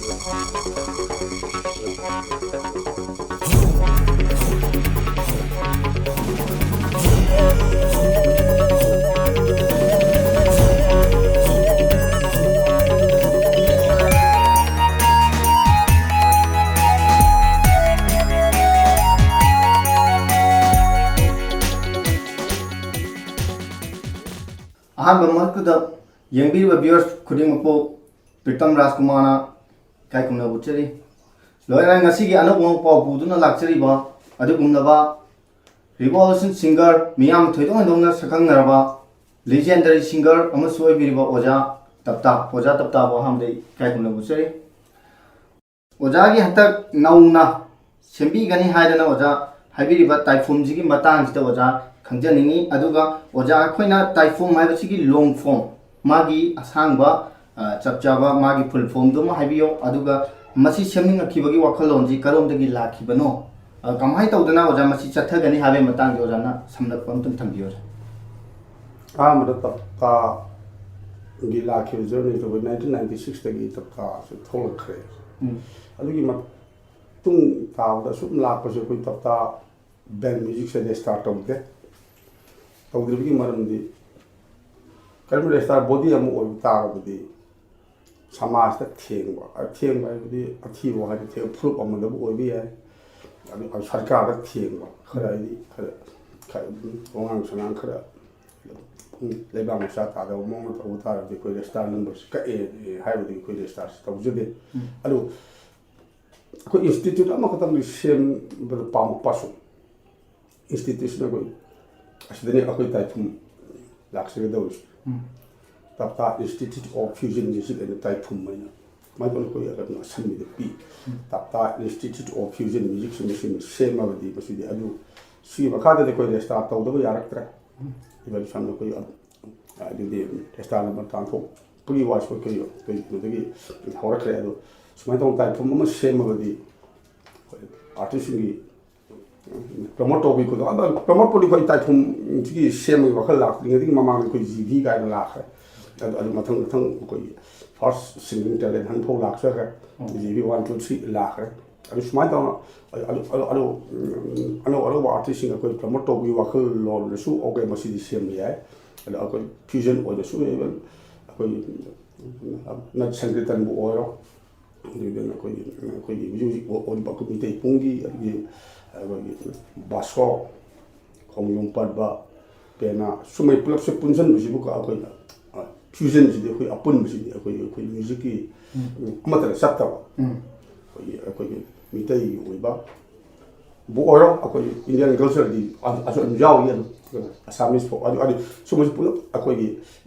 Aham, Yangbi viewers Kudingpo Pritam Rajkumana Kaikuna Butcheri. Loyang Asigi Anoko Puduna Luxury Ba, Adugundaba, Revolution singer, Miam Tudona Sakangaraba, legendary singer, Amasoi Viva Oja, Tapta, Oja Tapta Bohamde Kaikuna Butcheri. Ojagi Hatak Nauna, Sembi Gani Haidana Oja, Habiriba Typhoon Jigi Matang Oja. Kanjanini aduga oja khoina typhoon haibachigi long form magi asangba chapchaba magi full form dum haibiyo aduga masi semning akibagi wakhalonji karomdagi lakhibano kamhai tawdana oja masi chathagani habe matang ojana samnak pamtum thambiyo amada tapta gi lakhiyo journey to 1996 tagi tapta se tholakre adugi mat tung tawda sum lakpase koi tapta band music se start tawde tawdribigi maramdi kalmure star body amu oi tarabdi samaj ta thengba budi athibo ha the proof amada bu obi ya ami sarkar da thengba kharaidi khara ongang sanang khara leba ma sa ta da mo ta utar de ko star numbers ka haibdi ko star tawjude alu ko institute ama khatam shem ber pam pasu institution ko Asdeni akoi typhoon laksege dos. Tapta Institute of Fusion Music and Typhoon mana. Mai kon ko yaga na sami de pi. Tapta Institute of Fusion Music semi same abadi basudi adu si bakada de ko start taw do yarak tra. Iban fan ko yo adu de start na tan tho. Puri was ko yo to de hora kre adu. Sumai tong typhoon ma same abadi artist ni promote to ko da promote poli ko typhoon ji same ko khala ngi mamang ko ji ga la kha adu mathang ko first singing talent han tho lak sa ka ji 1 2 3 la kha adu smai ta adu artist sing ko promote to bi wa khol lo su okay ma si same ya adu ko fusion o su ko na sangitan bu oro ni ko music o ba ko mi te pungi baso kong yung padba pena sumay pulak sa punsan mo siya ka ako fusion siya ako apun mo siya ako music ki amatala sakta ba ako mitay iba buoro ako Indian culture di aso njaw yan Assamese po adi sumay pulak ako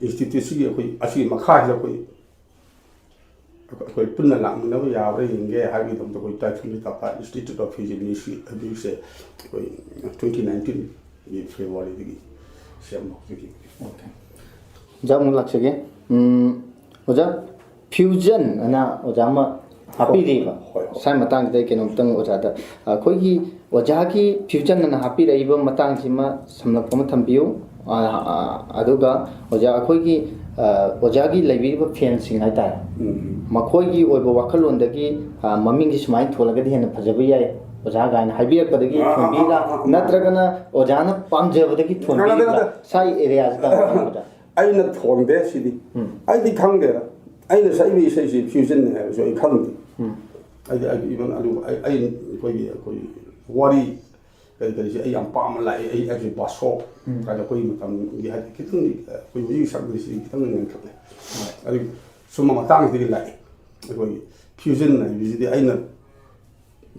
institution ako asi makha ako ko punna lang na ya re inge hagi dum to ko typhoon ta pa Institute of Fusion Music abuse ko 2019 ye February digi sem digi okay jamu laksege oja fusion ana oja ma happy riba sai matang de kenom tang oja da khoi gi oja ki fusion na happy riba matang sima samlak pam thambiu aduga oja khoi gi oja gi lebi fencing hai ta Makogi or Wakalundagi, Maming is mine to Lagadi and Pajabia, Ojaga and Habia Padagi, Tumbila, Natragana, Ojana, Pamjavaki, Tumbila, Sai areas. I not torn there, city. I become there. I the same says fusion, so I come. I even worry that I am palm like a basso, kind of going. We had kitten, we use something. I think some of my tongues did like. Fusion and visit I know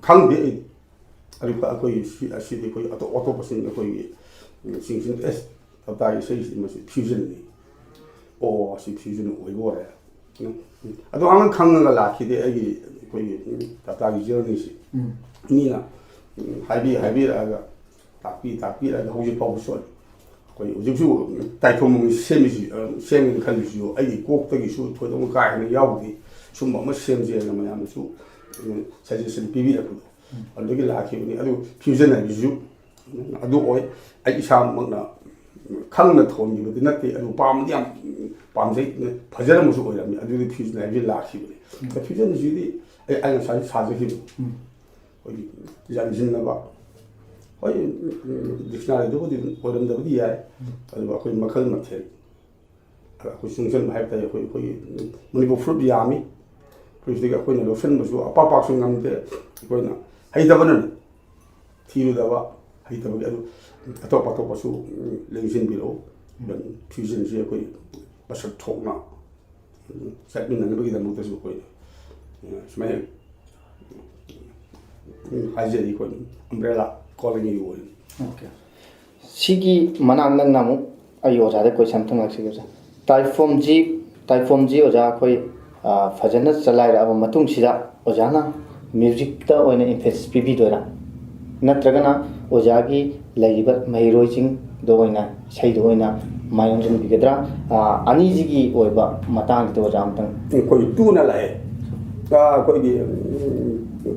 can't be a city auto person sing S of that says it must fusion or fusion or water. I don't come a lucky that journey. Nina, Habi, Tapi, and who you probably saw. Typhoon same country, I walk the issue to the guy and Yaudi. Some of same Mayam too. Suggestion PV. I look like you, fusion and you. I do oil. I shall ꯈꯪꯅ ꯊꯣꯟꯈꯤꯕꯗꯤ ꯅꯠꯇꯦ ꯑꯗꯨ ꯄꯥꯝꯕꯗꯤ ꯌꯥꯝ ꯄꯥꯝꯖꯩ ꯐꯖꯔꯝꯕꯁꯨ ꯑꯣꯏꯔꯝꯃꯤ ꯑꯗꯨꯗꯤ fusion ꯍꯥꯏꯕꯁꯤ ꯂꯥꯛꯈꯤꯕꯅꯤ ꯐ꯭ꯌꯨꯖꯟꯁꯤꯗꯤ ꯑꯩ ꯉꯁꯥꯏ ꯁꯥꯖꯈꯤꯕ ꯑꯩꯈꯣꯏꯒꯤ ꯌꯥꯟꯁꯤꯟꯅꯕ ꯍꯣꯏ ꯗꯤꯛꯁꯅꯥꯔꯤꯗꯨꯕꯨꯗꯤ ꯑꯣꯏꯔꯝꯗꯕꯗꯤ ꯌꯥꯏ ꯑꯗꯨꯒ ꯑꯩꯈꯣꯏ ꯃꯈꯜ ꯃꯊꯦꯜ ꯑꯩꯈꯣꯏ ꯆꯪꯁꯤꯟꯕ ꯍꯥꯏꯕ ꯇꯥꯔꯦ ꯑꯩꯈꯣꯏꯒꯤ ꯃꯅꯤꯄꯨꯔ ꯐ꯭ꯔꯨꯠ ꯌꯥꯝꯃꯤ ꯐ꯭ꯔꯨꯠꯁꯤꯗꯒꯤ ꯑꯩꯈꯣꯏꯅ ꯂꯧꯁꯤꯟꯕꯁꯨ ꯑꯄꯥꯛꯁꯨ ꯉꯝꯗꯦ ꯑꯩꯈꯣꯏꯅ ꯍꯩꯇꯕꯅꯅꯤ ꯊꯤꯔꯨꯗꯕ ꯍꯩꯇꯕꯒꯤ ꯑꯗꯨ ꯑꯇꯣꯞ ꯑꯇꯣꯞꯄꯁꯨ ꯂꯦꯡꯁꯤꯟꯕꯤꯔꯛꯎ ꯐ꯭ꯌꯨꯖꯟꯁꯤ ꯑꯩꯈꯣꯏ ꯃꯁꯛ ꯊꯣꯛꯅ ꯆꯠꯃꯤꯟꯅꯅꯕꯒꯤꯗꯃꯛꯇꯁꯨ ꯑꯩꯈꯣꯏ ꯁꯨꯃꯥꯏꯅ ꯍꯥꯏꯖꯔꯤ ꯑꯩꯈꯣꯏ ꯑꯝꯕ꯭ꯔꯦꯂꯥ ꯀꯣꯂꯣꯅꯤꯒꯤ ꯑꯣꯏꯅ ꯑꯣꯀꯦ ꯁꯤꯒꯤ ꯃꯅꯥꯛ ꯅꯛꯅ ꯑꯃꯨꯛ ꯑꯩ ꯑꯣꯖꯥꯗ ꯀꯣꯏꯁꯟ ꯑꯝꯇꯪ ꯂꯥꯛꯆꯒꯦ ꯑꯣꯖꯥ ꯇꯥꯏꯐꯣꯝꯖꯤ ꯑꯣꯖꯥ ꯑꯩꯈꯣꯏ ꯐꯖꯅ ꯆꯂꯥꯏꯔꯛꯑꯕ ꯃꯇꯨꯡꯁꯤꯗ ꯑꯣꯖꯥꯅ ꯃ꯭ꯌꯨꯖꯤꯛꯇ ꯑꯣꯏꯅ ꯏꯝꯐꯦꯁꯤꯁ ꯄꯤꯕꯤꯗꯣꯏꯔꯥ ꯅꯠꯇ꯭ꯔꯒꯅ ꯑꯣꯖꯥꯒꯤ ꯂꯩꯔꯤꯕ ꯃꯍꯩꯔꯣꯏꯁꯤꯡꯗ ꯑꯣꯏꯅ ꯏꯁꯩꯗ ꯑꯣꯏꯅ ꯃꯥꯏ ꯑꯣꯟꯁꯤꯟꯕꯤꯒꯗ꯭ꯔꯥ ꯑꯅꯤꯁꯤꯒꯤ ꯑꯣꯏꯕ ꯃꯇꯥꯡꯁꯤꯗ ꯑꯣꯖꯥ ꯑꯝꯇꯪ ꯑꯩꯈꯣꯏ ꯇꯨꯅ ꯂꯥꯛꯑꯦ ꯑꯩꯈꯣꯏꯒꯤ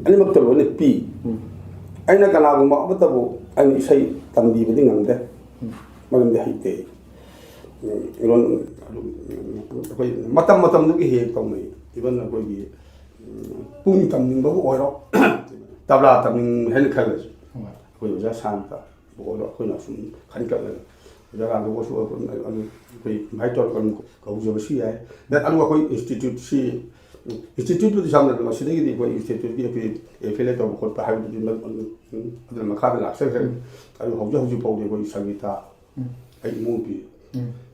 ꯑꯅꯤꯃꯛꯇ ꯂꯣꯏꯅ ꯄꯤ ꯑꯩꯅ ꯀꯅꯥꯒꯨꯝꯕ ꯑꯃꯠꯇꯕꯨ ꯑꯩꯅ ꯏꯁꯩ ꯇꯝꯕꯤꯕꯗꯤ ꯉꯝꯗꯦ ꯃꯔꯝꯗꯤ ꯍꯩꯇꯦ ꯏꯚꯟ ꯑꯩꯈꯣꯏ ꯃꯇꯝ ꯃꯇꯝꯗꯨꯒꯤ ꯍꯦꯛ ꯇꯧꯅꯩ ꯏꯚꯟ ꯑꯩꯈꯣꯏꯒꯤ ꯄꯨꯡ ꯇꯝꯅꯤꯡꯕꯕꯨ ꯑꯣꯏꯔꯣ ꯇꯕ꯭ꯂꯥ ꯇꯝꯅꯤꯡ ꯍꯥꯏꯅ ꯈꯜꯂꯁꯤ ꯑꯩꯈꯣꯏ ꯑꯣꯖꯥ ꯁꯥꯟꯇꯕꯨ ꯑꯣꯏꯔꯣ ꯑꯩꯈꯣꯏꯅ ꯁꯨꯝ ꯈꯟꯀꯠꯂꯒ ꯑꯣꯖꯥꯀꯥꯟꯗꯕꯨꯁꯨ ꯑꯩꯈꯣꯏ ꯏꯟꯚꯥꯏꯠ ꯇꯧꯔꯒ ꯀꯧꯖꯕꯁꯨ ꯌꯥꯏ ꯑꯗꯨꯒ ꯑꯩꯈꯣꯏ ꯏꯟꯁꯇꯤꯇ꯭ꯌꯨꯠꯁꯤ ꯏꯟꯁꯇꯤꯇ꯭ꯌꯨꯠꯄꯨꯗꯤ ꯁꯝꯅ ꯃꯁꯤꯗꯒꯤꯗꯤ ꯑꯩꯈꯣꯏ ꯏꯟꯁꯇꯤꯇ꯭ꯌꯨꯠꯀꯤ ꯑꯩꯈꯣꯏ ꯑꯦꯐꯤꯂꯦꯠ ꯇꯧꯕ ꯈꯣꯠꯄ ꯍꯥꯏꯕꯗꯨꯗꯤ ꯑꯗꯨꯅ ꯃꯈꯥꯗ ꯂꯥꯛꯆꯈ꯭ꯔꯦ ꯑꯗꯨ ꯍꯧꯖꯤꯛ ꯐꯥꯎꯗꯤ ꯑꯩꯈꯣꯏ ꯁꯪꯒꯤꯇꯥ ꯑꯩ ꯏꯃꯨꯡ ꯄꯤ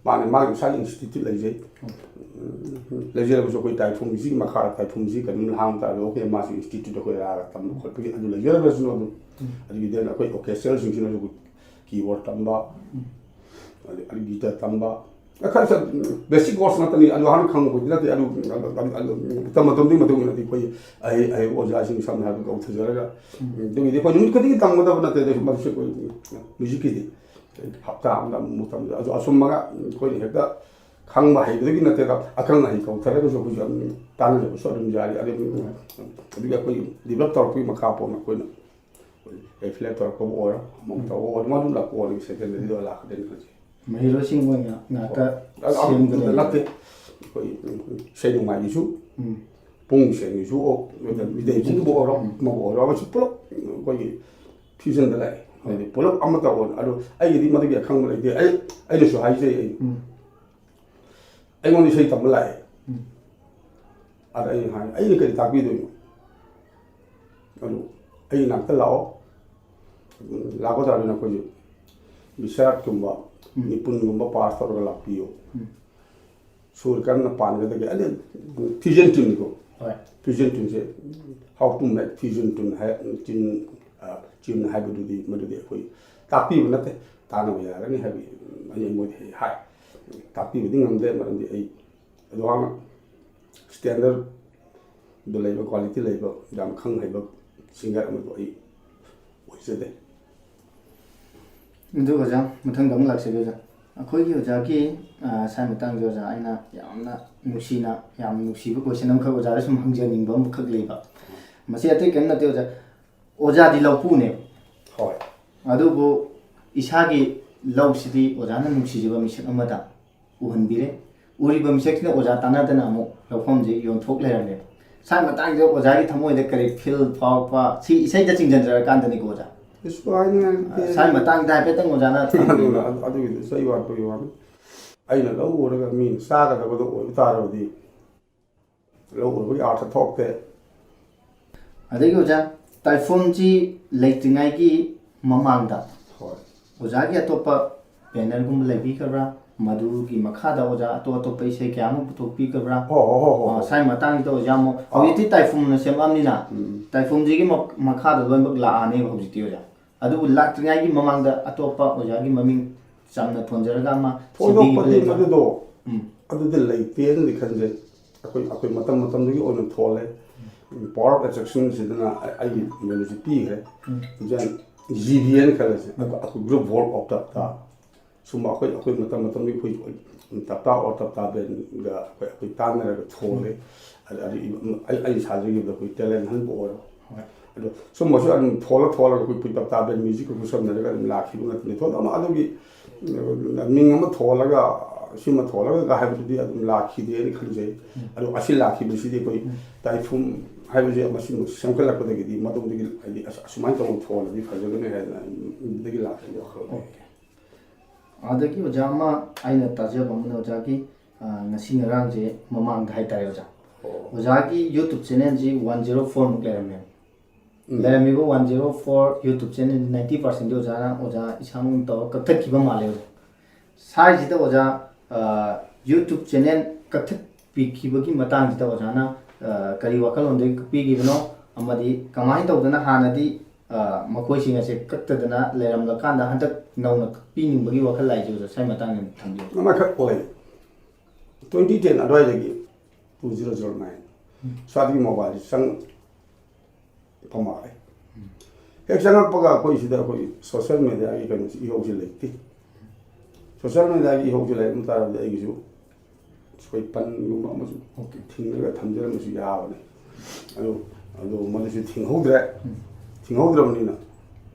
ꯃꯥꯒꯤ ꯃꯁꯥꯒꯤ ꯏꯟꯁꯇꯤꯇ꯭ꯌꯨꯠ ꯂꯩꯖꯔꯕꯁꯨ ꯑꯩꯈꯣꯏ ꯇꯥꯏꯐꯨꯝꯁꯤꯒꯤ ꯃꯈꯥꯗ ꯇꯥꯏꯐꯨꯝꯁꯤ ꯀꯩꯅꯣꯝ ꯍꯥꯡꯕ ꯇꯥꯔꯒ ꯑꯩꯈꯣꯏ ꯃꯥꯁꯤ ꯏꯟꯁꯇꯤꯇ꯭ꯌꯨꯠ ꯑꯩꯈꯣꯏ ꯂꯥꯛꯑꯒ ꯇꯝꯕ ꯈꯣꯠꯄꯒꯤ ꯑꯗꯨ ꯂꯩꯖꯔꯕꯁꯨ ꯑꯗꯨꯝ ꯑꯗꯨꯒꯤꯗꯤ ꯑꯩꯈꯣꯏ ꯑꯣꯔꯀꯦꯁꯇ꯭ꯔꯦꯜꯁꯤꯡꯁꯤꯅꯁꯨ ꯀꯤꯕꯣꯔꯗ ꯇꯝꯕ ꯑꯗꯩ ꯒꯤꯇꯔ ꯇꯝꯕ ꯈꯔ ꯕꯦꯁꯤꯛ ꯀꯣꯔꯁ ꯉꯥꯛꯇꯅꯤ ꯑꯗꯨ ꯍꯥꯟꯅ ꯈꯪꯕꯕꯨꯗꯤ ꯅꯠꯇꯦ ꯑꯗꯨ ꯃꯇꯝꯗꯨꯒꯤ ꯃꯇꯨꯡ ꯏꯟꯅꯗꯤ ꯑꯩꯈꯣꯏ ꯑꯍꯩꯕ ꯑꯣꯖꯥꯁꯤꯡ ꯁꯝꯅ ꯍꯥꯏꯔꯕꯗ ꯀꯧꯊꯖꯔꯒ ꯑꯗꯨꯒꯤꯗꯤ ꯑꯩꯈꯣꯏ ꯅꯨꯃꯤꯠ ꯈꯨꯗꯤꯡꯒꯤ ꯇꯝꯒꯗꯕ ꯅꯠꯇꯦ ꯃꯗꯨꯁꯨ ꯑꯩꯈꯣꯏ ꯃ꯭ꯌꯨꯖꯤꯛꯀꯤꯗꯤ ꯍꯞꯇꯥ ꯑꯃꯗ ꯑꯃꯨꯛ ꯇꯝꯕ ꯑꯗꯨ ꯑꯁꯨꯝꯃꯒ ꯑꯩꯈꯣꯏꯅ ꯍꯦꯛꯇ ꯈꯪꯕ ꯍꯩꯕꯗꯒꯤ ꯅꯠꯇꯦꯗ ꯑꯈꯪ ꯑꯍꯩ ꯀꯧꯊꯔꯒꯁꯨ ꯑꯩꯈꯣꯏꯁꯨ ꯑꯗꯨꯝ ꯇꯥꯟꯅꯖꯕꯁꯨ ꯑꯗꯨꯝ ꯌꯥꯔꯤ ꯑꯗꯨꯒꯤ ꯑꯩꯈꯣꯏꯒꯤ ꯗꯤꯕꯂꯞ ꯇꯧꯔꯛꯄꯒꯤ ꯃꯈꯥ ꯄꯣꯟꯅ ꯑꯩꯈꯣꯏꯅ ꯑꯦꯐꯤꯂꯦꯠ ꯇꯧꯔꯛꯄꯕꯨ ꯑꯣꯏꯔꯣ ꯑꯃꯨꯛ ꯇꯧꯕ ꯑꯣꯏꯔꯣ ꯃꯗꯨ ꯂꯥꯛꯄ ꯑꯣꯏꯔꯒ ꯁꯦꯀꯦꯟꯗꯔꯤꯗ ꯂꯥꯛꯀꯗꯦꯅ ꯈꯜꯂꯤ ꯃꯍꯩꯔꯣꯏꯁꯤꯡ ꯑꯣꯏꯅ ꯉꯥꯛꯇ ꯑꯗꯨꯗ ꯅꯠꯇꯦ ꯑꯩꯈꯣꯏ ꯏꯁꯩ ꯅꯣꯡꯃꯥꯏꯒꯤꯁꯨ ꯄꯨꯡ ꯏꯁꯩꯒꯤꯁꯨ ꯃꯤꯇꯩꯁꯤꯡꯕꯨ ꯑꯣꯏꯔꯣ ꯑꯃꯕꯨ ꯑꯣꯏꯔꯣ ꯑꯃꯁꯨ ꯄꯨꯂꯞ ꯑꯩꯈꯣꯏꯒꯤ ꯐ꯭ꯌꯨꯖꯟꯗ ꯂꯥꯛꯑꯦ ꯍꯥꯏꯗꯤ ꯄꯨꯂꯞ ꯑꯃꯠꯇ ꯑꯣꯏꯅ ꯑꯗꯨ ꯑꯩꯒꯤꯗꯤ ꯃꯗꯨꯒꯤ ꯑꯈꯪꯕ ꯂꯩꯇꯦ ꯑꯩꯅꯁꯨ ꯍꯥꯏꯖꯩ ꯑꯩꯉꯣꯟꯗ ꯏꯁꯩ ꯇꯝꯕ ꯂꯥꯛꯑꯦ ꯑꯗ ꯑꯩꯅ ꯀꯔꯤ ꯇꯥꯛꯄꯤꯗꯣꯏꯅꯣ ꯑꯗꯨ ꯑꯩ ꯅꯥꯛꯇ ꯂꯥꯛꯑꯣ ꯂꯥꯛꯄ ꯇꯥꯔꯒꯅ ꯑꯩꯈꯣꯏꯁꯨ ꯕꯤꯁꯥꯔꯠꯀꯨꯝꯕ ꯅꯤꯄꯨꯟꯒꯨꯝꯕ ꯄꯥꯁ ꯇꯧꯔꯒ ꯂꯥꯛꯄꯤꯌꯨ ꯁꯨꯔ ꯀꯟꯅ ꯄꯥꯟꯒꯗꯒꯦ ꯑꯗ ꯐ꯭ꯌꯨꯖꯟ ꯇ꯭ꯌꯨꯟꯀꯣ ꯐ꯭ꯌꯨꯖꯟ ꯇ꯭ꯌꯨꯟꯁꯦ how to make fusion tune ꯍꯥꯏꯕꯗꯨꯗꯤ ꯃꯗꯨꯗꯤ ꯑꯩꯈꯣꯏ ꯇꯥꯛꯄꯤꯕ ꯅꯠꯇꯦ ꯇꯥꯟꯅꯕ ꯌꯥꯒꯅꯤ ꯍꯥꯏꯕꯒꯤ ꯑꯩ ꯃꯣꯏꯗ ꯍꯥꯏ ꯇꯥꯛꯄꯤꯕꯗꯤ ꯉꯝꯗꯦ ꯃꯔꯝꯗꯤ ꯑꯩ ꯑꯗꯨꯃꯥꯏꯅ ꯁ꯭ꯇꯦꯟꯗꯔꯗ ꯂꯩꯕ ꯀ꯭ꯋꯥꯂꯤꯇꯤ ꯂꯩꯕ ꯌꯥꯝ ꯈꯪ ꯍꯩꯕ ꯁꯤꯡꯒꯔ ꯑꯃꯗꯣ ꯑꯩ ꯑꯣꯏꯖꯗꯦ ꯑꯗꯨ ꯑꯣꯖꯥ ꯃꯊꯪꯗ ꯑꯃꯨꯛ ꯂꯥꯛꯆꯒꯦ ꯑꯣꯖꯥ ꯑꯩꯈꯣꯏꯒꯤ ꯑꯣꯖꯥꯒꯤ ꯁꯥꯏ ꯃꯇꯥꯡꯁꯦ ꯑꯣꯖꯥ ꯑꯩꯅ ꯌꯥꯝꯅ ꯅꯨꯡꯁꯤꯅ ꯌꯥꯝ ꯅꯨꯡꯁꯤꯕ ꯀꯣꯏꯁꯟ ꯑꯃꯈꯛ ꯑꯣꯖꯥꯗ ꯁꯨꯝ ꯍꯪꯖꯅꯤꯡꯕ ꯑꯃꯈꯛ ꯂꯩꯕ ꯃꯁꯤ ꯑꯇꯩ ꯀꯔꯤꯝ ꯅꯠꯇꯦ ꯑꯣꯖꯥ ꯑꯣꯖꯥꯗꯤ ꯂꯧꯄꯨꯅꯦꯕ ꯍꯣꯏ ꯑꯗꯨꯕꯨ ꯏꯁꯥꯒꯤ ꯂꯧꯁꯤꯗꯤ ꯑꯣꯖꯥꯅ ꯅꯨꯡꯁꯤꯖꯕ ꯃꯤꯁꯛ ꯑꯃꯗ ꯎꯍꯟꯕꯤꯔꯦ ꯎꯔꯤꯕ ꯃꯤꯁꯛꯁꯤꯅ ꯑꯣꯖꯥ ꯇꯥꯟꯅꯗꯅ ꯑꯃꯨꯛ ꯂꯧꯐꯝꯁꯤ ꯌꯣꯟꯊꯣꯛ ꯂꯩꯔꯝꯃꯦ ꯁꯥꯏ ꯃꯇꯥꯡꯁꯤꯗ ꯑꯣꯖꯥꯒꯤ ꯊꯃꯣꯏꯗ ꯀꯔꯤ ꯐꯤꯜ ꯐꯥꯎꯔꯛꯄ ꯁꯤ ꯏꯁꯩꯗ ꯆꯤꯡꯁꯤꯟꯖꯔꯀꯥꯟꯗꯅꯤꯀꯣ ꯑꯣꯖꯥ ꯁꯥꯏ ꯃꯇꯥꯡꯁꯤꯗ ꯍꯥꯏꯐꯦꯠꯇꯪ ꯑꯣꯖꯥꯅ ꯑꯗꯨꯒꯤꯗꯤ ꯆꯩ ꯋꯥꯠꯄꯒꯤ ꯋꯥꯅꯤ ꯑꯩꯅ ꯂꯧ ꯎꯔꯒ ꯃꯤꯅ ꯆꯥꯒꯗꯕꯗꯣ ꯑꯣꯏꯕ ꯇꯥꯔꯕꯗꯤ ꯂꯧ ꯎꯕꯒꯤ ꯑꯥꯔꯊ ꯊꯣꯛꯇꯦ ꯑꯗꯒꯤ ꯑꯣꯖꯥ ꯇꯥꯏꯐꯣꯝꯁꯤ ꯂꯩꯇ꯭ꯔꯤꯉꯩꯒꯤ ꯃꯃꯥꯡꯗ ꯑꯣꯖꯥꯒꯤ ꯑꯇꯣꯞꯄ ꯕꯦꯅꯔꯒꯨꯝꯕ ꯂꯩꯕꯤꯈ꯭ꯔꯕ꯭ꯔꯥ ꯃꯗꯨꯒꯤ ꯃꯈꯥꯗ ꯑꯣꯖꯥ ꯑꯇꯣꯞ ꯑꯇꯣꯞꯄ ꯏꯁꯩ ꯀꯌꯥ ꯑꯃ ꯄꯨꯊꯣꯛꯄꯤꯈ꯭ꯔꯕ꯭ꯔꯥ ꯁꯥꯏ ꯃꯇꯥꯡꯁꯤꯗ ꯑꯣꯖꯥ ꯑꯃꯨꯛ ꯍꯧꯖꯤꯛꯇꯤ ꯇꯥꯏꯐꯨꯝꯅ ꯁꯦꯝꯃꯛꯑꯕꯅꯤ나 ꯇꯥꯏꯐꯨꯝꯁꯤꯒꯤ ꯃꯈꯥꯗ ꯂꯣꯏꯅꯃꯛ ꯂꯥꯛꯑꯅꯦꯕ ꯍꯧꯖꯤꯛꯇꯤ ꯑꯣꯖꯥ ꯑꯗꯨꯕꯨ ꯂꯥꯛꯇ꯭ꯔꯤꯉꯩꯒꯤ ꯃꯃꯥꯡꯗ ꯑꯇꯣꯞꯄ ꯑꯣꯖꯥꯒꯤ ꯃꯃꯤꯡ ꯆꯝꯅ ꯊꯣꯟꯖꯔꯒ ꯑꯃ ꯊꯣꯏꯗꯣꯛꯄꯗꯤ ꯃꯗꯨꯗꯣ ꯑꯗꯨꯗꯤ ꯂꯩꯇꯦꯅꯗꯤ ꯈꯟꯖꯩ ꯑꯩꯈꯣꯏ ꯃꯇꯝꯗꯨꯒꯤ ꯑꯣꯏꯅ ꯊꯣꯜꯂꯦ ꯄꯋꯥꯔ ꯑꯣꯐ ꯑꯦꯇ꯭ꯔꯦꯛꯁꯟꯁꯤꯗꯅ ꯑꯩꯒꯤ ꯀꯩꯅꯣꯁꯤ ꯄꯤꯈ꯭ꯔꯦ ꯖꯤ ꯕꯤ ꯑꯦꯅ ꯈꯜꯂꯁꯦ ꯑꯩꯈꯣꯏ ꯒ꯭ꯔꯨꯞ ꯋꯥꯔꯛ ꯑꯣꯐ ꯇꯞꯇꯥ ꯁꯨꯝꯕ ꯑꯩꯈꯣꯏ ꯃꯇꯝꯒꯤ ꯑꯩꯈꯣꯏ ꯇꯞꯇꯥ ꯑꯣꯔ ꯇꯞꯇꯥ ꯕꯦꯟꯒ ꯑꯩꯈꯣꯏ ꯇꯥꯟꯅꯔꯒ ꯊꯣꯜꯂꯦ ꯑꯩ ꯁꯥꯖꯈꯤꯕꯗ ꯑꯩꯈꯣꯏ ꯇꯦꯂꯦꯟ ꯍꯟꯕ ꯑꯣꯏꯔꯣ ꯑꯗꯣ ꯁꯨꯝꯕꯁꯨ ꯑꯗꯨꯝ ꯊꯣꯜꯂꯒ ꯑꯩꯈꯣꯏ ꯄꯨꯏ ꯇꯞꯇꯥ ꯕꯦꯟ ꯃ꯭ꯌꯨꯖꯤꯛꯀ ꯈꯨꯠꯁꯝꯅꯔꯒ ꯑꯗꯨꯝ ꯂꯥꯛꯈꯤꯕ ꯉꯥꯛꯇꯅꯤ ꯊꯣꯛꯂꯛꯑꯃ ꯑꯗꯨꯒꯤ ꯃꯤꯡ ꯑꯃ ꯊꯣꯜꯂꯒ ꯁꯤꯃ ꯊꯣꯜꯂꯒ ꯍꯥꯏꯕꯗꯨꯗꯤ ꯑꯗꯨꯝ ꯂꯥꯛꯈꯤꯗꯦꯅ ꯈꯟꯖꯩ ꯑꯗꯣ ꯑꯁꯤ ꯂꯥꯛꯈꯤꯕꯁꯤꯗꯤ ꯑꯩꯈꯣꯏ ꯇꯥꯏꯐꯨꯝ ꯍꯥꯏꯕꯁꯦ ꯃꯁꯤꯃ ꯁꯦꯝꯒꯠꯂꯛꯄꯗꯒꯤꯗꯤ ꯃꯇꯨꯡꯗꯒꯤ ꯍꯥꯏꯗꯤ ꯑꯁꯨꯃꯥꯏꯅ ꯇꯧꯅ ꯊꯣꯜꯂꯗꯤ ꯐꯖꯒꯅꯤ ꯍꯥꯏꯗꯅ ꯑꯗꯨꯗꯒꯤ ꯂꯥꯛꯈꯤꯕ ꯋꯥꯈꯜ ꯑꯗꯒꯤ ꯑꯣꯖꯥ ꯑꯃ ꯑꯩꯅ ꯇꯥꯖꯕ ꯑꯃꯅ ꯑꯣꯖꯥꯒꯤ ꯉꯁꯤ ꯉꯔꯥꯡꯁꯦ ꯃꯃꯥꯡꯗ ꯍꯥꯏꯇꯥꯔꯦ ꯑꯣꯖꯥ ꯑꯣꯖꯥꯒꯤ ꯌꯨꯇꯨꯕ ꯆꯦꯅꯦꯜꯁꯤ 104 ꯃꯨꯛ ꯂꯩꯔꯝꯃꯦꯕ ꯂꯩꯔꯝꯃꯤꯕ 104 ꯌꯨꯇꯨꯕ ꯆꯦꯅꯦꯜ 90% ꯑꯣꯖꯥꯅ ꯑꯣꯖꯥ ꯏꯁꯥꯃꯛ ꯇꯧꯔ ꯀꯛꯊꯠꯈꯤꯕ ꯃꯥꯜꯂꯦ ꯑꯣꯖꯥ ꯁꯥꯏꯁꯤꯗ ꯑꯣꯖꯥ ꯌꯨꯇꯨꯕ ꯆꯦꯅꯦꯜ ꯀꯛꯊꯠꯄꯤꯈꯤꯕꯒꯤ ꯃꯇꯥꯡꯁꯤꯗ ꯑꯣꯖꯥꯅ ꯀꯔꯤ ꯋꯥꯈꯜꯂꯣꯟꯗꯒꯤ ꯀꯛꯄꯤꯈꯤꯕꯅꯣ ꯑꯃꯗꯤ ꯀꯃꯥꯏꯅ ꯇꯧꯗꯅ ꯍꯥꯟꯅꯗꯤ ꯃꯈꯣꯏꯁꯤꯡ ꯑꯁꯦ ꯀꯛꯇꯗꯅ ꯂꯩꯔꯝꯂꯀꯥꯟꯗ ꯍꯟꯗꯛ ꯅꯧꯅ ꯀꯛꯄꯤꯅꯤꯡꯕꯒꯤ ꯋꯥꯈꯜ ꯂꯥꯛꯏꯁꯦ ꯑꯣꯖꯥ ꯁꯥꯏ ꯃꯇꯥꯡꯗ ꯊꯝꯕꯤꯌꯨ ꯑꯃꯈꯛ ꯑꯣꯏ 2010 ꯑꯗꯨꯋꯥꯏꯗꯒꯤ 2009 ꯁ꯭ꯋꯥꯏꯒꯤ ꯃꯣꯕꯥꯏꯜꯁꯤ ꯆꯪꯉꯛꯄ ꯃꯥꯜꯂꯦ ꯍꯦꯛ ꯆꯪꯉꯛꯄꯒ ꯑꯩꯈꯣꯏ ꯁꯤꯗ ꯑꯩꯈꯣꯏ ꯁꯣꯁꯤꯌꯦꯜ ꯃꯦꯗꯤꯌꯥꯒꯤ ꯀꯩꯅꯣꯁꯤ ꯏꯍꯧꯁꯤ ꯂꯩꯇꯦ ꯁꯣꯁꯤꯌꯦꯜ ꯃꯦꯗꯤꯌꯥꯒꯤ ꯏꯍꯧꯁꯤ ꯂꯩꯔꯝ ꯇꯥꯔꯕꯗꯤ ꯑꯩꯒꯤꯁꯨ ꯑꯩꯈꯣꯏ ꯄꯟꯒꯨꯝꯕ ꯑꯃꯁꯨ ꯊꯤꯡꯉꯒ ꯊꯝꯖꯔꯝꯕꯁꯨ ꯌꯥꯕꯅꯤ ꯑꯗꯣ ꯃꯗꯨꯁꯨ ꯊꯤꯡꯍꯧꯗ꯭ꯔꯕꯅꯤꯅ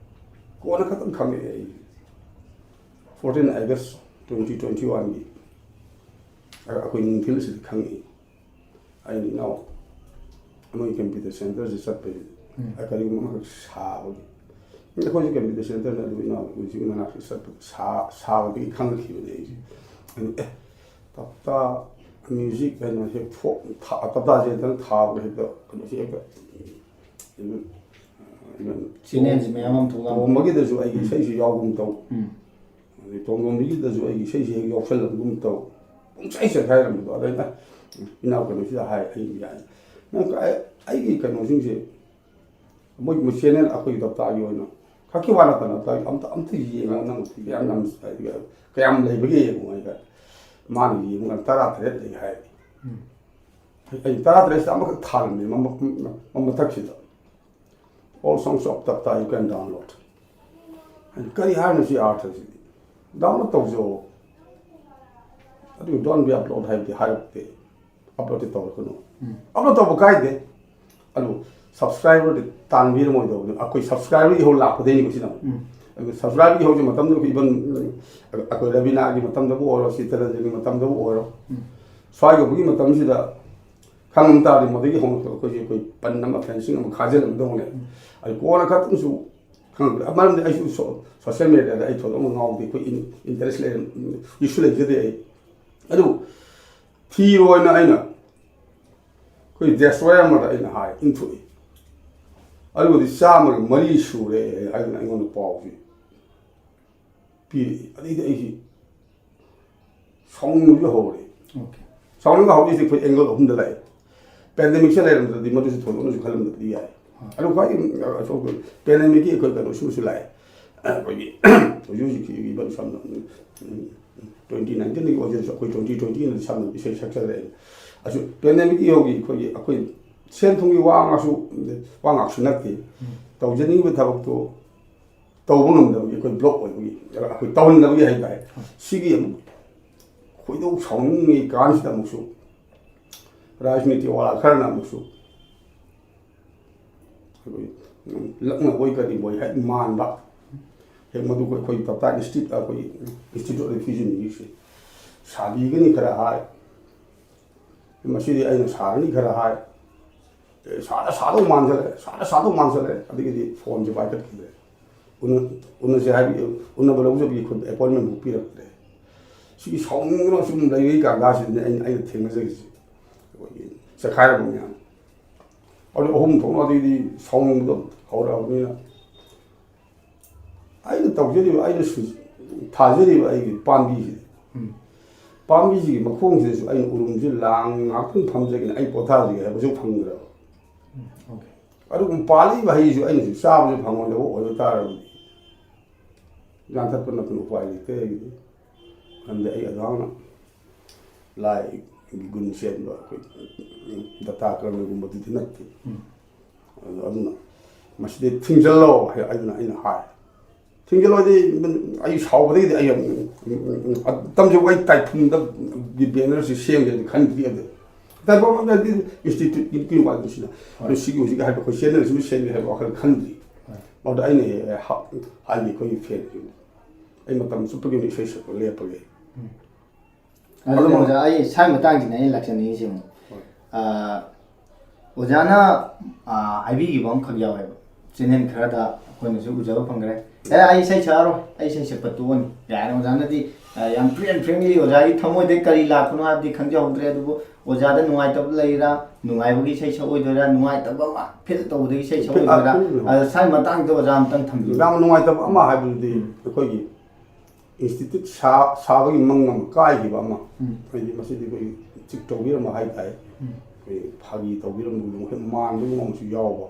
ꯀꯣꯟꯅ ꯈꯛꯇꯪ ꯈꯪꯉꯛꯑꯦ ꯑꯩ 14 ꯑꯥꯒꯁ 2021ꯒꯤ ꯑꯩꯈꯣꯏ ꯅꯨꯡꯊꯤꯜꯁꯤꯗ ꯈꯪꯉꯛꯏ ꯑꯩꯅ ꯏꯅꯥꯎ ꯑꯃꯒꯤ ꯀꯝꯄ꯭ꯌꯨꯇꯔ ꯁꯦꯟꯇꯔꯁꯤ ꯆꯠꯄꯁꯤꯗ ꯀꯔꯤꯒꯨꯝꯕ ꯑꯃꯈꯛ ꯁꯥꯕꯒꯤ ꯑꯩꯈꯣꯏꯁꯤ ꯀꯝꯄ꯭ꯌꯨꯇꯔ ꯁꯦꯟꯇꯔꯅ ꯑꯗꯨ ꯏꯅꯥꯎ ꯍꯧꯖꯤꯛ ꯃꯅꯥꯛꯇ ꯆꯠꯄ ꯁꯥꯕꯗꯒꯤ ꯈꯪꯉꯛꯈꯤꯕꯅꯤ ꯑꯩꯁꯦ ꯇꯞꯇꯥ ꯃ꯭ꯌꯨꯖꯤꯛ ꯀꯩꯅꯣ ꯍꯦꯛ ꯇꯞꯇꯥꯁꯦ ꯍꯦꯛꯇꯪ ꯊꯥꯕꯗ ꯍꯦꯛꯇ ꯀꯩꯅꯣꯁꯤ ꯍꯦꯛꯇ ꯆꯦꯅꯦꯜꯁꯤ ꯃꯌꯥꯝ ꯑꯃ ꯊꯣꯛꯂꯛꯑꯃꯤ ꯇꯣꯝꯕꯒꯤꯗꯁꯨ ꯑꯩꯒꯤ ꯏꯁꯩꯁꯨ ꯌꯥꯎꯒꯨꯝ ꯇꯧ ꯑꯗꯩ ꯇꯣꯝꯕꯒꯤꯗꯁꯨ ꯑꯩꯒꯤ ꯏꯁꯩꯁꯤ ꯍꯦꯛ ꯌꯥꯎꯁꯜꯂꯛꯒꯨꯝ ꯇꯧ ꯄꯨꯡꯆꯥꯏ ꯆꯠꯈꯥꯏꯔꯝꯕꯗꯣ ꯑꯗꯩꯅ ꯏꯅꯥꯎ ꯀꯩꯅꯣꯁꯤꯗ ꯍꯥꯏ ꯑꯩ ꯌꯥꯏ ꯑꯩꯒꯤ ꯀꯩꯅꯣꯁꯤꯡꯁꯦ ꯃꯣꯏ ꯆꯦꯅꯦꯜ ꯑꯩꯈꯣꯏꯒꯤ ꯇꯞꯇꯥꯒꯤ ꯑꯣꯏꯅ ꯈꯛꯀꯤ ꯋꯥ ꯅꯠꯇꯅ ꯑꯝꯇ ꯌꯦꯡꯉꯒ ꯅꯪ ꯀꯌꯥꯝ ꯂꯩꯕꯒꯦ ꯌꯦꯡꯉꯣ ꯍꯥꯏꯒ ꯃꯥꯅ ꯌꯦꯡꯉꯒ 13 ꯂꯩ ꯍꯥꯏ ꯑꯩ 13ꯁꯤꯗ ꯑꯃꯈꯛ ꯊꯥꯔꯝꯃꯤ ꯃꯊꯛꯁꯤꯗ all songs of Tapta you can download kari haina si artist download tawjo adu don't be upload haibdi hairte upload tawrkono upload taw kai de adu subscriber de tanbir moi do akoi subscriber ho la ko de ni ko sina subscriber ho je matam do even akoi rabina gi matam do oro sitara ji matam do oro swai go gi matam si da khang ta de modegi hong ko je koi pan nam fencing am khajel am do ne ai ko na khat su khang amam de ai su social media da ai thod am ngau de ko interest le issue le je de ai adu thi roi na ai na koi destroy am da ai na hai into adu di sa ma mari su le ai na ngon pau pi ai de ai song nu ho le okay song nu ho di se ko angle hum de lai pandemic se lai ram di ma du se thod nu khalam de ai alo kai so pandemic ki ko ka su lai ko gi yu ji ki ba sam 2019 ni ko je ko 2020 ni sam ni se saksa le asu pandemic ki yogi ko gi akoi sen thung gi wa nga su nak ti taw jeni ba thabak to taw bu ngam da gi ko block oi gi akoi taw na gi hai bai si gi khoi do chong ni kan si da mu su rajniti wala kharna mu su lakna boy ka di boy hai man ba he madu ko koi tapta institute a koi institute of fusion ni se sabi gani khara hai masidi ai na sarani khara hai sado man jale adigi di phone je bai kat khile un se hai un bolo jo bi khud appointment book pi rak de si song no sum lai ka ga si ai theng je se khai ra bong 어디 어홈 동아들이 성도 거라고니나 아이는 떡저리 아이는 수 다저리 아이 밤비지 막 공세서 아이는 우름질 랑 아픈 밤적인 아이 보타지 해보죠 방거라 오케이 아주 빨리 와이죠 아이는 싸우죠 방원되고 어디 따라고 양탑은 나쁜 우파이 때 근데 아이 아다나 라이 gun sen ba ko data ka me gum bati nak aduna masde thingjalo ai aina hai thingjalo de ai shau de ai tam je wai tai phum da di banner si sem de khan di de ꯇꯥꯏꯕꯪꯗꯗꯤ ꯏꯟꯁꯇꯤꯇ꯭ꯌꯨꯠꯀꯤ ꯋꯥꯗꯨꯁꯤꯅ ꯑꯗꯨ ꯁꯤꯒꯤ ꯍꯧꯖꯤꯛ ꯍꯥꯏꯕ ꯑꯩꯈꯣꯏ ꯆꯦꯅꯦꯜꯁꯤꯕꯨ ꯁꯦꯝꯒꯦ ꯍꯥꯏꯕ ꯋꯥꯈꯜ ꯈꯟꯗ꯭ꯔꯤ ꯃꯗꯨꯗ ꯑꯩꯅ ꯍꯥꯏꯗꯤ ꯑꯩꯈꯣꯏꯒꯤ ꯐꯦꯟꯁꯤꯡ ꯑꯩ ꯃꯇꯝ ꯆꯨꯞꯄꯒꯤ ꯏꯁꯩ ꯁꯛꯄ ꯂꯦꯞꯄꯒꯦ ꯑꯗꯨ ꯑꯣꯖꯥ ꯑꯩ ꯁꯥꯏ ꯃꯇꯥꯡꯁꯤꯅ ꯑꯩꯅ ꯂꯥꯛꯆꯅꯤꯡꯉꯤꯁꯤ ꯑꯃꯨꯛ ꯑꯣꯖꯥꯅ ꯍꯥꯏꯕꯤꯈꯤꯕ ꯑꯃꯈꯛ ꯌꯥꯎꯋꯦꯕ ꯆꯦꯅꯦꯜ ꯈꯔꯗ ꯑꯩꯈꯣꯏꯅꯁꯨ ꯎꯖꯕ ꯐꯪꯈ꯭ರೆ ꯑꯩ ꯏꯁꯩ ꯁꯛꯑꯔꯣꯏ ꯑꯩ ꯏꯁꯩ ꯁꯛꯄ ꯇꯣꯛꯑꯅꯤ ꯀꯥꯏꯅ ꯑꯣꯖꯥꯅꯗꯤ ꯌꯥꯝ ꯐ꯭ꯔꯤ ꯑꯦꯟ ꯐ꯭ꯔꯦꯡꯂꯤ ꯑꯣꯖꯥꯒꯤ ꯊꯃꯣꯏꯗꯒꯤ ꯀꯔꯤ ꯂꯥꯛꯄꯅꯣ ꯍꯥꯏꯕꯗꯤ ꯈꯪꯖꯍꯧꯗ꯭ꯔꯦ ꯑꯗꯨꯕꯨ ꯑꯣꯖꯥꯗ ꯅꯨꯡꯉꯥꯏꯇꯕ ꯂꯩꯔꯥ ꯅꯨꯡꯉꯥꯏꯕꯒꯤ ꯏꯁꯩ ꯁꯛꯑꯣꯏꯗꯣꯏꯔꯥ ꯅꯨꯡꯉꯥꯏꯇꯕ ꯑꯃ ꯐꯤꯜ ꯇꯧꯕꯗꯒꯤ ꯏꯁꯩ ꯁꯛꯑꯣꯏꯗꯣꯏꯔꯥ ꯑꯗ ꯁꯥꯏ ꯃꯇꯥꯡꯗ ꯑꯣꯖꯥ ꯑꯝꯇꯪ ꯊꯝꯕꯤꯌꯨ ꯌꯥꯝ ꯅꯨꯡꯉꯥꯏꯇꯕ ꯑꯃ ꯍꯥꯏꯕꯗꯨꯗꯤ ꯑꯩꯈꯣꯏꯒꯤ ꯏꯟꯁꯇꯤꯇ꯭ꯌꯨꯠ ꯁꯥꯕꯒꯤ ꯃꯪ ꯑꯃ ꯀꯥꯏꯈꯤꯕ ꯑꯃ ꯍꯥꯏꯗꯤ ꯃꯁꯤꯗꯤ ꯑꯩꯈꯣꯏꯒꯤ ꯆꯤꯛ ꯇꯧꯕꯤꯔꯝꯕ ꯍꯥꯏꯇꯥꯔꯦ ꯑꯩꯈꯣꯏ ꯐꯥꯒꯤ ꯇꯧꯕꯤꯔꯝꯕꯗꯨ ꯃꯈꯣꯏ ꯃꯥꯟꯕꯒꯤ ꯑꯃꯁꯨ ꯌꯥꯎꯕ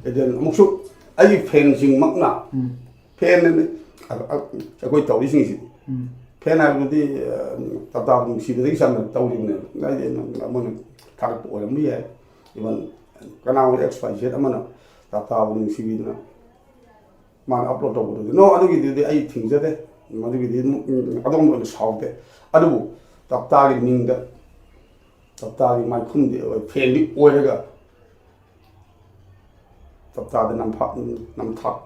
ꯑꯗꯨꯅ ꯑꯃꯨꯛꯁꯨ ꯑꯩꯒꯤ ꯐꯦꯟꯁꯤꯡꯃꯛꯅ ꯐꯦꯟ ꯑꯩꯈꯣꯏ ꯇꯧꯔꯤꯁꯤꯡꯁꯤ ꯐꯦꯟ ꯍꯥꯏꯕꯗꯨꯗꯤ ꯇꯞꯇꯥꯕ ꯅꯨꯡꯁꯤꯕꯗꯒꯤ ꯆꯝꯅ ꯇꯧꯔꯤꯕꯅꯦꯕ ꯍꯥꯏꯗꯤ ꯑꯃꯅ ꯊꯥꯒꯠꯄ ꯑꯣꯏꯔꯝꯕ ꯌꯥꯏ ꯏꯚꯟ ꯀꯅꯥꯒꯨꯝꯕ ꯑꯦꯛꯁ ꯋꯥꯏ ꯖꯦꯠ ꯑꯃꯅ ꯇꯞꯇꯥꯕ ꯅꯨꯡꯁꯤꯕꯤꯗꯨꯅ ꯃꯥꯅ ꯑꯞꯂꯣꯗ ꯇꯧꯕꯗꯨꯗꯤ ꯅꯣ ꯑꯗꯨꯒꯤꯗꯨꯗꯤ ꯑꯩ ꯊꯤꯡꯖꯗꯦ ꯃꯗꯨꯒꯤꯗꯤ ꯑꯗꯣꯝꯗ ꯑꯣꯏꯅ ꯁꯥꯎꯗꯦ ꯑꯗꯨꯕꯨ ꯇꯞꯇꯥꯒꯤ ꯃꯤꯡꯗ ꯇꯞꯇꯥꯒꯤ ꯃꯥꯏꯈꯨꯝꯗꯤ ꯐꯦꯟꯗꯤ ꯑꯣꯏꯔꯒ ꯇꯞꯇꯥꯗ ꯅꯝꯊꯥꯛ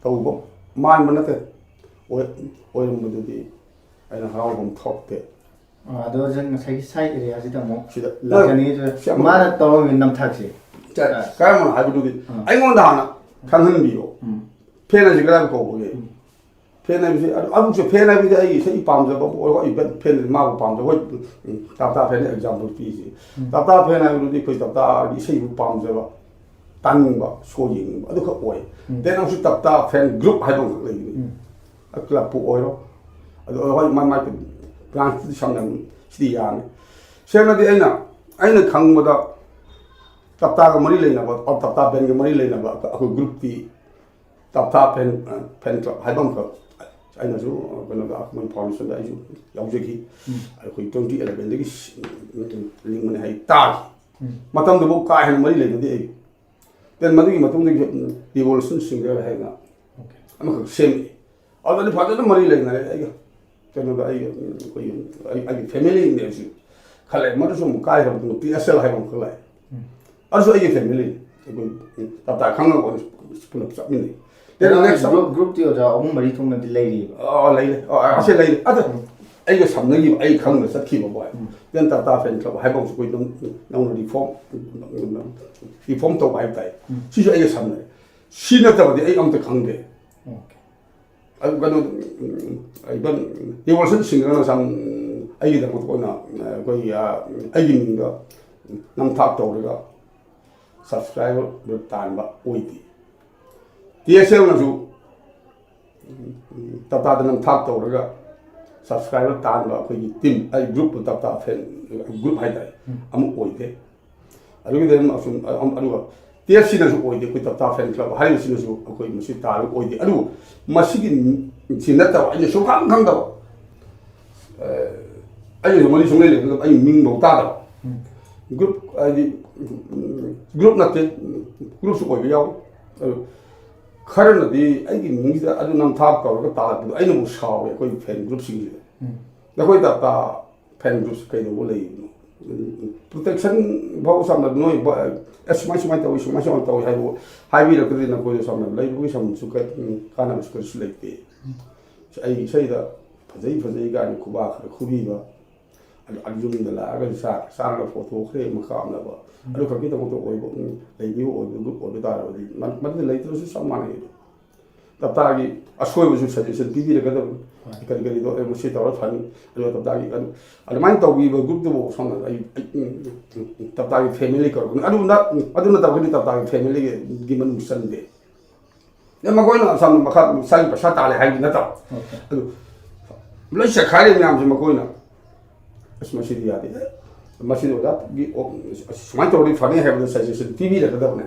ꯇꯧꯕ ꯃꯥꯟꯕ ꯅꯠꯇꯦ ꯑꯣꯏꯔꯝꯕꯗꯨꯗꯤ ꯑꯩꯅ ꯍꯔꯥꯎꯐꯝ ꯊꯣꯛꯇꯦ ꯑꯗꯣ ꯉꯁꯥꯏꯒꯤ ꯁꯥꯏ ꯑꯦꯔꯤꯌꯥꯁꯤꯗ ꯑꯃꯨꯛ ꯁꯤꯗ ꯂꯥꯛꯆꯅꯤꯡꯉꯤꯁꯦ ꯃꯥꯅ ꯇꯧꯔꯝꯃꯤ ꯅꯝꯊꯥꯛꯁꯦ ꯀꯔꯝꯕꯅꯣ ꯍꯥꯏꯕꯗꯨꯗꯤ ꯑꯩꯉꯣꯟꯗ ꯍꯥꯟꯅ ꯈꯪꯍꯟꯕꯤꯌꯣ ꯐꯦꯟ ꯍꯥꯏꯁꯤ ꯀꯗꯥꯏ ꯀꯧꯕꯒꯦ ꯐꯦꯟ ꯍꯥꯏꯕꯁꯤ ꯑꯗꯨꯁꯨ ꯐꯦꯟ ꯍꯥꯏꯕꯁꯤ ꯑꯩ ꯏꯁꯩ ꯄꯥꯝꯖꯕ ꯑꯣꯏꯔꯣ ꯑꯩ ꯐꯦꯟ ꯃꯥꯕꯨ ꯄꯥꯝꯖꯕ ꯍꯣꯏ ꯇꯞꯇꯥ ꯐꯦꯟ ꯑꯦꯛꯖꯥꯝꯄꯜ ꯄꯤꯁꯤ ꯇꯞꯇꯥ ꯐꯦꯟ ꯍꯥꯏꯕꯗꯨꯗꯤ ꯑꯩꯈꯣই ꯇꯞꯇꯥꯒꯤ ꯏꯁꯩꯕꯨ ꯄꯥꯝꯖꯕ ꯇꯥꯅꯤꯡꯕ ꯁꯣ ꯌꯦꯡꯅꯤꯡꯕ ꯑꯗꯨꯈꯛ ꯑꯣꯏ ꯗꯦꯟ ꯑꯃꯁꯨ ꯇꯞꯇꯥ ꯐꯦꯟ ꯒ꯭ꯔꯨꯞ ꯍꯥꯏꯕ ꯑꯃꯈꯛ ꯂꯩꯒꯅꯤ ꯀ꯭ꯂꯕꯄꯨ ꯑꯣꯏꯔꯣ ꯑꯗꯨ ꯍꯣꯏ ꯃꯥꯏ ꯕ꯭ꯔꯥꯟꯁꯇꯨꯗꯤ ꯁꯝꯅ ꯁꯤꯗꯤ ꯌꯥꯅꯤ ꯁꯦꯡꯅꯗꯤ ꯑꯩꯅ ꯈꯪꯕꯗ ꯇꯞꯇꯥꯒ ꯃꯔꯤ ꯂꯩꯅꯕ ꯇꯞꯇꯥ ꯐꯦꯟꯒ ꯃꯔꯤ ꯂꯩꯅꯕ ꯑꯩꯈꯣꯏ ꯒ꯭ꯔꯨꯞꯇꯤ ꯇꯞꯇꯥ ꯐꯦꯟ ꯀ꯭ꯂꯕ ꯍꯥꯏꯕ ꯑꯃꯈꯛ ꯑꯩꯅꯁꯨ ꯀꯩꯅꯣꯗ ꯃꯣꯏ ꯐꯥꯎꯟꯗꯦꯁꯟꯗ ꯑꯩꯁꯨ ꯌꯥꯎꯖꯈꯤ ꯑꯩꯈꯣꯏ 2011ꯗꯒꯤ ꯂꯤꯡꯕꯅꯤ ꯍꯥꯏ ꯇꯥꯈꯤ ꯃꯇꯝꯗꯨꯐꯥꯎ ꯀꯥ ꯍꯦꯟꯅ ꯃꯔꯤ ꯂꯩꯅꯗꯦ ꯑꯩ ꯗꯦꯟ ꯃꯗꯨꯒꯤ ꯃꯇꯨꯡꯗꯒꯤ ꯔꯤꯚꯣꯂꯨꯁꯟ ꯁꯤꯡꯒꯔ ꯍꯥꯏꯅ ꯑꯃꯈꯛ ꯁꯦꯝꯃꯤ ꯑꯗꯨꯗꯤ ꯐꯖꯅ ꯃꯔꯤ ꯂꯩꯅꯔꯦ ꯑꯩꯒ ꯀꯩꯅꯣꯗ ꯑꯩꯒꯤ ꯐꯦꯃꯤꯂꯤꯅꯦꯁꯨ ꯈꯜꯂꯦ ꯃꯗꯨꯁꯨ ꯑꯃꯨꯛ ꯀꯥꯏꯈ꯭ꯔꯕ ꯃꯇꯨꯡꯗ PSL ꯍꯥꯏꯕ ꯑꯃꯈꯛ ꯂꯥꯛꯑꯦ ꯑꯗꯨꯁꯨ ꯑꯩꯒꯤ ꯐꯦꯃꯤꯂꯤ ꯑꯩꯈꯣꯏ ꯇꯞꯇꯥ ꯈꯪꯉꯒ ꯄꯨꯂꯞ ꯆꯠꯃꯤꯟꯅꯩ ꯒ꯭ꯔꯨꯞꯇꯤ ꯑꯣꯖꯥ ꯑꯍꯨꯝ ꯃꯔꯤ ꯊꯣꯛꯅꯗꯤ ꯂꯩꯔꯤꯕ ꯂꯩꯔꯦ ꯑꯁꯤ ꯂꯩꯔꯦ ꯑꯗ ꯑꯩꯒ ꯁꯝꯅꯈꯤꯕ ꯑꯩ ꯈꯪꯅ ꯆꯠꯈꯤꯕ ꯍꯣꯏ ꯗꯦꯟ ꯇꯞꯇꯥ ꯐꯦꯟ ꯀ꯭ꯂꯕ ꯍꯥꯏꯕ ꯑꯃꯁꯨ ꯑꯩꯈꯣꯏ ꯅꯧꯅ ꯔꯤꯐꯣꯔꯝ ꯇꯧꯕ ꯍꯥꯏꯕ ꯇꯥꯏ ꯁꯤꯁꯨ ꯑꯩꯒ ꯁꯝꯅꯔꯦ ꯁꯤ ꯅꯠꯇꯕꯗꯤ ꯑꯩ ꯑꯝꯇ ꯈꯪꯗꯦ ꯑꯗꯨ ꯀꯩꯅꯣ ꯏꯚꯟ ꯔꯤꯚꯣꯂꯨꯁꯟ ꯁꯤꯡꯒꯔꯅ ꯁꯝ ꯑꯩꯒꯤꯗꯃꯛꯇ ꯑꯣꯏꯅ ꯑꯩꯈꯣꯏꯒꯤ ꯑꯩꯒꯤ ꯃꯤꯡꯗ ꯅꯝꯊꯥꯛ ꯇꯧꯔꯒ ꯁꯕꯁꯀ꯭ꯔꯥꯏꯕꯔ ꯇꯥꯟꯕ ꯑꯣꯏꯗꯦ PSLꯅꯁꯨ ꯇꯞꯇꯥꯗ ꯅꯝꯊꯥꯛ ꯇꯧꯔꯒ ꯁꯕꯁꯀ꯭ꯔꯥꯏꯕꯔ ꯇꯥꯟꯕ ꯑꯩꯈꯣꯏꯒꯤ ꯇꯤꯝ ꯑꯩ ꯒ꯭ꯔꯨꯞ ꯇꯞꯇꯥ ꯐꯦꯟ ꯒ꯭ꯔꯨꯞ ꯍꯥꯏꯇꯥꯔꯦ ꯑꯃ ꯑꯣꯏꯗꯦ ꯑꯗꯨꯒꯤꯗ ꯑꯗꯨꯒ TFCꯅꯁꯨ ꯑꯣꯏꯗꯦ ꯑꯩꯈꯣꯏ ꯇꯞꯇꯥ ꯐꯦꯟ ꯀ꯭ꯂꯕ ꯍꯥꯏꯔꯤꯕꯁꯤꯅꯁꯨ ꯑꯩꯈꯣই ꯃꯁꯤ ꯇꯥꯔꯒ ꯑꯣꯏꯗꯦ ꯑꯗꯨꯕꯨ ꯃꯁꯤꯒꯤ ꯁꯤ ꯅꯠꯇꯕ ꯑꯩꯅ ꯁꯨꯡꯈꯪ ꯈꯪꯗꯕ ꯑꯩꯅꯁꯨ ꯃꯔꯤ ꯁꯨꯡꯂꯩ ꯂꯩꯅꯗꯕ ꯑꯩ ꯃꯤꯡꯐꯥꯎ ꯇꯥꯗꯕ ꯒ꯭ꯔꯨꯞ ꯍꯥꯏꯗꯤ ꯒ꯭ꯔꯨꯞ ꯅꯠꯇꯦ ꯒ꯭ꯔꯨꯞꯁꯨ ꯑꯣꯏꯕ ꯌꯥꯎꯏ ꯑꯗꯨ ꯈꯔꯅꯗꯤ ꯑꯩꯒꯤ ꯃꯤꯡꯁꯤꯗ ꯑꯗꯨ ꯅꯝꯊꯥꯛ ꯇꯧꯔꯒ ꯇꯥꯜꯂꯛꯄꯗꯣ ꯑꯩꯅꯕꯨ ꯁꯥꯎꯋꯦ ꯑꯩꯈꯣꯏ ꯐꯦꯟ ꯒ꯭ꯔꯨꯞꯁꯤꯡꯁꯤꯗ ꯅꯈꯣꯏ ꯇꯞꯇꯥ ꯐꯦꯟ ꯒ꯭ꯔꯨꯞꯁꯤ ꯀꯩꯗꯧꯕ ꯂꯩꯕꯅꯣ ꯄ꯭ꯔꯣꯇꯦꯛꯁꯟ ꯐꯥꯎ ꯁꯝꯅ ꯅꯣꯏ ꯁꯨꯃꯥꯏꯅ ꯇꯧꯋꯤ ꯁꯨꯃꯥꯏꯅ ꯇꯧꯋꯤ ꯍꯥꯏꯕꯤꯔꯛꯇ꯭ꯔꯗꯤ ꯅꯈꯣꯏꯗ ꯁꯝꯅ ꯂꯩꯕꯒꯤ ꯁꯝꯁꯨ ꯀꯥꯟꯅꯕꯁꯨ ꯀꯔꯤꯁꯨ ꯂꯩꯇꯦ ꯑꯩꯒꯤ ꯏꯁꯩꯗ ꯐꯖꯩ ꯀꯥꯏꯅ ꯈꯨꯕꯥꯛ ꯈꯔ ꯈꯨꯕꯤꯕ ꯌꯨꯝꯗ ꯂꯥꯛꯑꯒ ꯆꯥꯔꯒ ꯐꯣꯇꯣ ꯈꯔ ꯑꯃ ꯀꯥꯞꯅꯕ ꯑꯗꯨ ꯈꯛꯀꯤꯗꯃꯛꯇ ꯑꯣꯏꯕ ꯂꯩꯕꯤꯕ ꯑꯣꯏꯕ ꯒ꯭ꯔꯨꯞ ꯑꯣꯏꯕ ꯇꯥꯔꯕꯗꯤ ꯃꯗꯨꯗ ꯂꯩꯇ꯭ꯔꯁꯨ ꯆꯞ ꯃꯥꯟꯅꯩ ꯇꯞꯇꯥꯒꯤ ꯑꯁꯣꯏꯕꯁꯨ ꯁꯖꯦꯁꯟ ꯄꯤꯕꯤꯔꯒꯗꯕꯅꯤ ꯀꯔꯤꯗꯣ ꯃꯁꯤ ꯇꯧꯔ ꯐꯅꯤ ꯑꯗꯨꯒ ꯇꯞꯇꯥꯒꯤ ꯑꯗꯨꯃꯥꯏꯅ ꯇꯧꯕꯤꯕ ꯒ꯭ꯔꯨꯞꯇꯨꯕꯨ ꯁꯣꯝꯅ ꯑꯩ ꯇꯞꯇꯥꯒꯤ ꯐꯦꯃꯤꯂꯤ ꯀꯧꯔꯛꯄꯅꯤ ꯑꯗꯨ ꯅꯠꯇꯕꯗꯤ ꯇꯞꯇꯥꯒꯤ ꯐꯦꯃꯤꯂꯤꯒꯤ ꯃꯅꯨꯡ ꯆꯟꯗꯦ ꯃꯈꯣꯏꯅ ꯁꯝꯅ ꯃꯈꯥ ꯏꯁꯥꯒꯤ ꯄꯩꯁꯥ ꯇꯥꯜꯂꯦ ꯍꯥꯏꯕꯗꯤ ꯅꯠꯇꯕ ꯑꯗꯨ ꯂꯣꯏ ꯆꯠꯈꯥꯏꯔꯤꯕ ꯃꯌꯥꯝꯁꯦ ꯃꯈꯣꯏꯅ ꯑꯁ ꯃꯁꯤꯗꯤ ꯌꯥꯗꯦ ꯃꯁꯤꯗꯤ ꯑꯣꯖꯥꯒꯤ ꯁꯨꯃꯥꯏꯅ ꯇꯧꯔꯗꯤ ꯐꯅꯤ ꯍꯥꯏꯕꯗ ꯁꯖꯦꯁꯟ ꯄꯤꯕꯤꯔꯛꯀꯗꯕꯅꯦ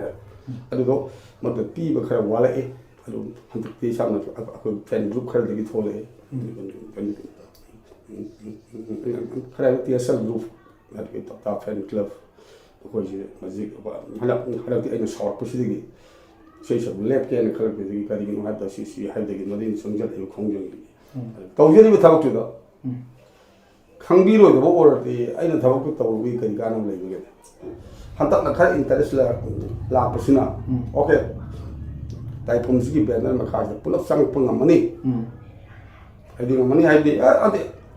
ꯑꯗꯨꯗꯣ ꯃꯗꯨ ꯄꯤꯕ ꯈꯔ ꯋꯥꯠꯂꯛꯏ ꯑꯗꯨ ꯍꯟꯗꯛꯇꯤ ꯁꯝꯅ ꯑꯩꯈꯣꯏ ꯐꯦꯟ ꯒ꯭ꯔꯨꯞ ꯈꯔꯗꯒꯤ ꯊꯣꯛꯂꯛꯑꯦ ꯈꯔ PSL ꯒ꯭ꯔꯨꯞ ꯑꯗꯒꯤ ꯇꯞꯇꯥ ꯐꯦꯟ ꯀ꯭ꯂꯕ ꯑꯩꯈꯣꯏꯁꯦ ꯍꯧꯖꯤꯛ ꯍꯟꯗꯛꯇꯤ ꯑꯩꯅ ꯁꯥꯎꯔꯛꯄꯁꯤꯗꯒꯤ ꯏꯁꯩ ꯁꯛꯄ ꯂꯦꯞꯀꯦꯅ ꯈꯜꯂꯛꯄꯗꯒꯤ ꯀꯔꯤꯒꯤꯅꯣ ꯍꯥꯏꯕꯗ ꯁꯤ ꯍꯥꯏꯕꯗꯒꯤ ꯃꯗꯨꯒꯤ ꯆꯪꯁꯤꯜꯂꯛꯏꯕ ꯈꯣꯡꯖꯪꯒꯤ ꯇꯧꯖꯔꯤꯕ ꯊꯕꯛꯇꯨꯗ ꯈꯪꯕꯤꯔꯣꯏꯗꯕ ꯑꯣꯏꯔꯗꯤ ꯑꯩꯅ ꯊꯕꯛꯇꯨ ꯇꯧꯔꯨꯕꯒꯤ ꯀꯔꯤ ꯀꯥꯟꯅꯕ ꯂꯩꯕꯒꯦ ꯍꯟꯗꯛꯅ ꯈꯔ ꯏꯟꯇꯔꯦꯁ ꯂꯥꯛꯄꯁꯤꯅ ꯑꯣꯀꯦ ꯇꯥꯏꯐꯨꯝꯁꯤꯒꯤ ꯕꯦꯅꯔ ꯃꯈꯥꯁꯤꯗ ꯄꯨꯂꯞ ꯆꯪꯉꯛꯄ ꯉꯝꯃꯅꯤ ꯍꯥꯏꯗꯤ ꯉꯝꯃꯅꯤ ꯍꯥꯏꯕꯗꯤ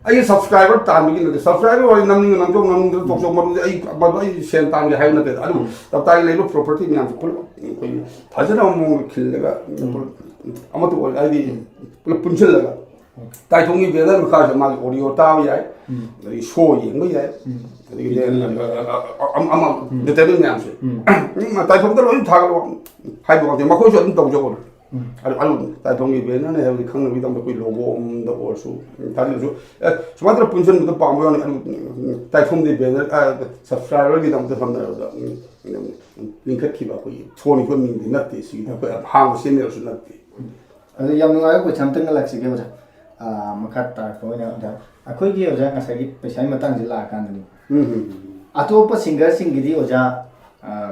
ꯑꯩꯒꯤ ꯁꯕꯁꯀ꯭ꯔꯥꯏꯕꯔ ꯇꯥꯟꯕꯒꯤ ꯅꯠꯇꯦ ꯁꯕꯁꯀ꯭ꯔꯥꯏꯕꯔ ꯑꯣꯏ ꯅꯝꯅꯤꯡꯉ ꯅꯝꯖꯧ ꯅꯝꯅꯤꯡꯗ ꯇꯣꯛꯆꯧ ꯃꯗꯨꯗꯤ ꯑꯩ ꯁꯦꯟ ꯇꯥꯟꯒꯦ ꯍꯥꯏꯕ ꯅꯠꯇꯦ ꯑꯗꯨꯕꯨ ꯇꯞꯇꯥꯒꯤ ꯂꯩꯕ ꯄ꯭ꯔꯣꯄꯔꯇꯤ ꯃꯌꯥꯝꯁꯦ ꯄꯨꯂꯞ ꯑꯩꯈꯣꯏꯒꯤ ꯐꯖꯅ ꯃꯑꯣꯡꯗ ꯈꯤꯜꯂꯒ ꯑꯃꯠꯇ ꯑꯣꯏ ꯍꯥꯏꯗꯤ ꯄꯨꯂꯞ ꯄꯨꯟꯁꯤꯜꯂꯒ ꯇꯥꯏꯊꯣꯡꯒꯤ ꯕꯦꯅꯔ ꯃꯈꯥꯁꯤꯗ ꯃꯥꯒꯤ ꯑꯣꯗꯤꯑꯣ ꯇꯥꯕ ꯌꯥꯏ ꯑꯗꯒꯤ ꯁꯣ ꯌꯦꯡꯕ ꯌꯥꯏ ꯑꯗꯒꯤ ꯑꯃ ꯗꯤꯇꯦꯜ ꯃꯌꯥꯝꯁꯦ ꯇꯥꯏꯊꯣꯡꯗ ꯂꯣꯏꯅ ꯊꯥꯒꯠꯂꯣ ꯍꯥꯏꯕ ꯉꯝꯗꯦ ꯃꯈꯣꯏꯁꯨ ꯑꯗꯨꯝ ꯇꯧꯖꯧꯕ ꯑꯗꯨ ꯇꯥꯏꯊꯣꯡꯒꯤ ꯕꯦꯅꯔꯅ ꯍꯥꯏꯕꯗꯤ ꯈꯪꯅꯕꯒꯤꯗꯃꯛꯇ ꯑꯩꯈꯣꯏ ꯂꯣꯒꯣ ꯑꯃꯗ ꯑꯣꯏꯔꯁꯨ ꯊꯥꯖꯤꯜꯂꯁꯨ ꯁꯨꯃꯥꯏꯅ ꯇꯧꯅ ꯄꯨꯟꯁꯤꯟꯕꯗ ꯄꯥꯝꯕ ꯌꯥꯎꯅꯤ ꯑꯗꯨ ꯇꯥꯏꯊꯣꯡꯒꯤ ꯕꯦꯅꯔ ꯁꯕꯁꯀ꯭ꯔꯥꯏꯕꯔꯒꯤꯗꯃꯛꯇ ꯊꯝꯅꯔꯕꯗ ꯂꯤꯡꯈꯠꯈꯤꯕ ꯑꯩꯈꯣꯏꯒꯤ ꯊꯣꯟꯈꯤꯕ ꯃꯤꯡꯗꯤ ꯅꯠꯇꯦ ꯁꯤꯒꯤꯗꯤ ꯑꯩꯈꯣꯏ ꯍꯥꯡꯕ ꯆꯦꯟꯅꯔꯁꯨ ꯅꯠꯇꯦ ꯑꯗꯨ ꯌꯥꯝ ꯅꯨꯡꯉꯥꯏꯕ ꯀꯣꯏꯁꯟ ꯑꯝꯇꯪꯒ ꯂꯥꯛꯆꯒꯦ ꯑꯣꯖꯥ ꯃꯈꯥ ꯇꯥꯔꯛꯄ ꯑꯣꯏꯅ ꯑꯣꯖꯥ ꯑꯩꯈꯣꯏꯒꯤ ꯑꯣꯖꯥ ꯉꯁꯥꯏꯒꯤ ꯄꯩꯁꯥꯒꯤ ꯃꯇꯥꯡꯁꯦ ꯂꯥꯛꯑꯀꯥꯟꯗꯅꯤ ꯑꯇꯣꯞꯄ ꯁꯤꯡꯒꯔꯁꯤꯡꯒꯤꯗꯤ ꯑꯣꯖꯥ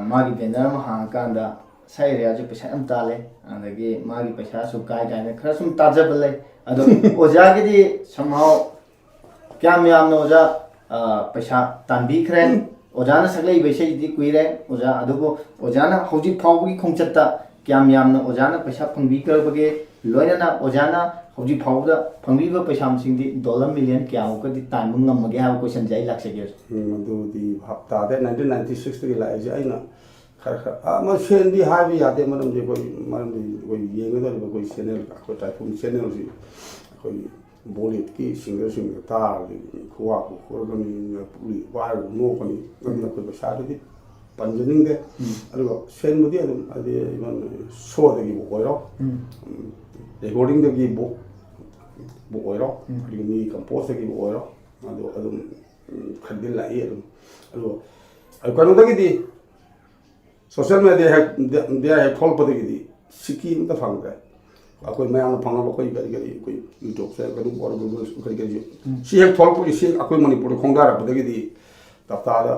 ꯃꯥꯒꯤ ꯕꯦꯅꯔ ꯑꯃ ꯍꯥꯡꯉꯀꯥꯟꯗ ꯁꯥ ꯑꯦꯔꯤꯌꯥꯁꯨ ꯄꯩꯁꯥ ꯌꯥꯝ ꯇꯥꯜꯂꯦ ꯑꯗꯒꯤ ꯃꯥꯒꯤ ꯄꯩꯁꯥꯁꯨ ꯀꯥꯏ ꯀꯥꯏꯅ ꯈꯔ ꯁꯨꯝ ꯇꯥꯖꯕ ꯂꯩ ꯑꯗꯣ ꯑꯣꯖꯥꯒꯤꯗꯤ somehow ꯀꯌꯥꯝ ꯌꯥꯝꯅ ꯑꯣꯖꯥ ꯄꯩꯁꯥ ꯇꯥꯟꯕꯤꯈ꯭ꯔꯦ ꯑꯣꯖꯥꯅ ꯁꯛꯂꯛꯏꯕ ꯏꯁꯩꯗꯤ ꯀꯨꯏꯔꯦ ꯑꯣꯖꯥ ꯑꯗꯨꯕꯨ ꯑꯣꯖꯥꯅ ꯍꯧꯖꯤꯛ ꯐꯥꯎꯕꯒꯤ ꯈꯣꯡꯆꯠꯇ ꯀꯌꯥꯝ ꯌꯥꯝꯅ ꯑꯣꯖꯥꯅ ꯄꯩꯁꯥ ꯐꯪꯕꯤꯈ꯭ꯔꯕꯒꯦ ꯂꯣꯏꯅꯅ ꯑꯣꯖꯥꯅ ꯍꯧꯖꯤꯛ ꯐꯥꯎꯕꯗ ꯐꯪꯕꯤꯕ ꯄꯩꯁꯥ ꯃꯁꯤꯡꯗꯤ $1 ꯃꯤꯂꯤꯌꯟ ꯀꯌꯥꯃꯨꯛꯀꯗꯤ ꯇꯥꯟꯕ ꯉꯝꯃꯒꯦ ꯍꯥꯏꯕ ꯀꯣꯏꯁꯟꯁꯦ ꯑꯩ ꯂꯥꯛꯆꯒꯦ ꯃꯗꯨꯗꯤ ꯍꯞꯇꯥꯗ 1996ꯇꯒꯤ ꯂꯥꯛꯏꯁꯦ ꯑꯩꯅ ꯈꯔ ꯁꯦꯟꯗꯤ ꯍꯥꯏꯕ ꯌꯥꯗꯦ ꯃꯔꯝꯗꯤ ꯑꯩꯈꯣꯏ ꯌꯦꯡꯒꯗꯧꯔꯤꯕ ꯑꯩꯈꯣꯏ ꯆꯦꯅꯦꯜ ꯑꯩꯈꯣꯏ ꯇꯥꯏꯐꯨꯝ ꯆꯦꯅꯦꯜꯁꯤ ꯑꯩꯈꯣꯏ ꯕꯣꯂꯤꯋꯨꯗꯀꯤ ꯁꯤꯡꯒꯔꯁꯤꯡꯒ ꯇꯥꯔꯗꯤ ꯈꯨꯋꯥꯛꯄꯨ ꯈꯨꯔꯒꯅꯤ ꯄꯨꯛꯂꯤ ꯋꯥꯏꯔꯒ ꯅꯣꯛꯀꯅꯤ ꯑꯗꯨꯅ ꯑꯩꯈꯣꯏ ꯄꯩꯁꯥꯗꯨꯗꯤ ꯄꯟꯖꯅꯤꯡꯗꯦ ꯑꯗꯨꯒ ꯁꯦꯟꯕꯨꯗꯤ ꯑꯗꯨꯝ ꯍꯥꯏꯗꯤ ꯏꯚꯟ ꯁꯣꯗꯒꯤꯕꯨ ꯑꯣꯏꯔꯣ ꯔꯦꯀꯣꯔꯗꯤꯡꯗꯒꯤꯕꯨ ꯑꯣꯏꯔꯣ ꯑꯗꯒꯤ ꯃꯤ ꯀꯝꯄꯣꯁꯇꯒꯤꯕꯨ ꯑꯣꯏꯔꯣ ꯑꯗꯨ ꯑꯗꯨꯝ ꯈꯔꯗꯤ ꯂꯥꯛꯏ ꯑꯗꯨꯝ ꯑꯗꯨꯒ ꯀꯩꯅꯣꯗꯒꯤꯗꯤ ꯁꯣꯁꯤꯌꯦꯜ ꯃꯦꯗꯤꯌꯥ ꯍꯦꯛ ꯊꯣꯛꯂꯛꯄꯗꯒꯤꯗꯤ ꯁꯤꯀꯤ ꯑꯃꯇ ꯐꯪꯗ꯭ꯔꯦ ꯑꯩꯈꯣꯏ ꯃꯌꯥꯝꯅ ꯐꯪꯅꯕ ꯑꯩꯈꯣꯏ ꯀꯔꯤ ꯑꯩꯈꯣꯏ ꯌꯨꯇ꯭ꯌꯨꯕꯁꯦ ꯀꯩꯅꯣ ꯑꯣꯏꯔꯣ ꯒꯨꯒꯜ ꯀꯔꯤ ꯁꯤ ꯍꯦꯛ ꯊꯣꯛꯂꯛꯄꯒꯤ ꯁꯤ ꯑꯩꯈꯣꯏ ꯃꯅꯤꯄꯨꯔꯗ ꯈꯣꯡꯗꯥꯔꯛꯄꯗꯒꯤꯗꯤ ꯇꯞꯇꯥꯗ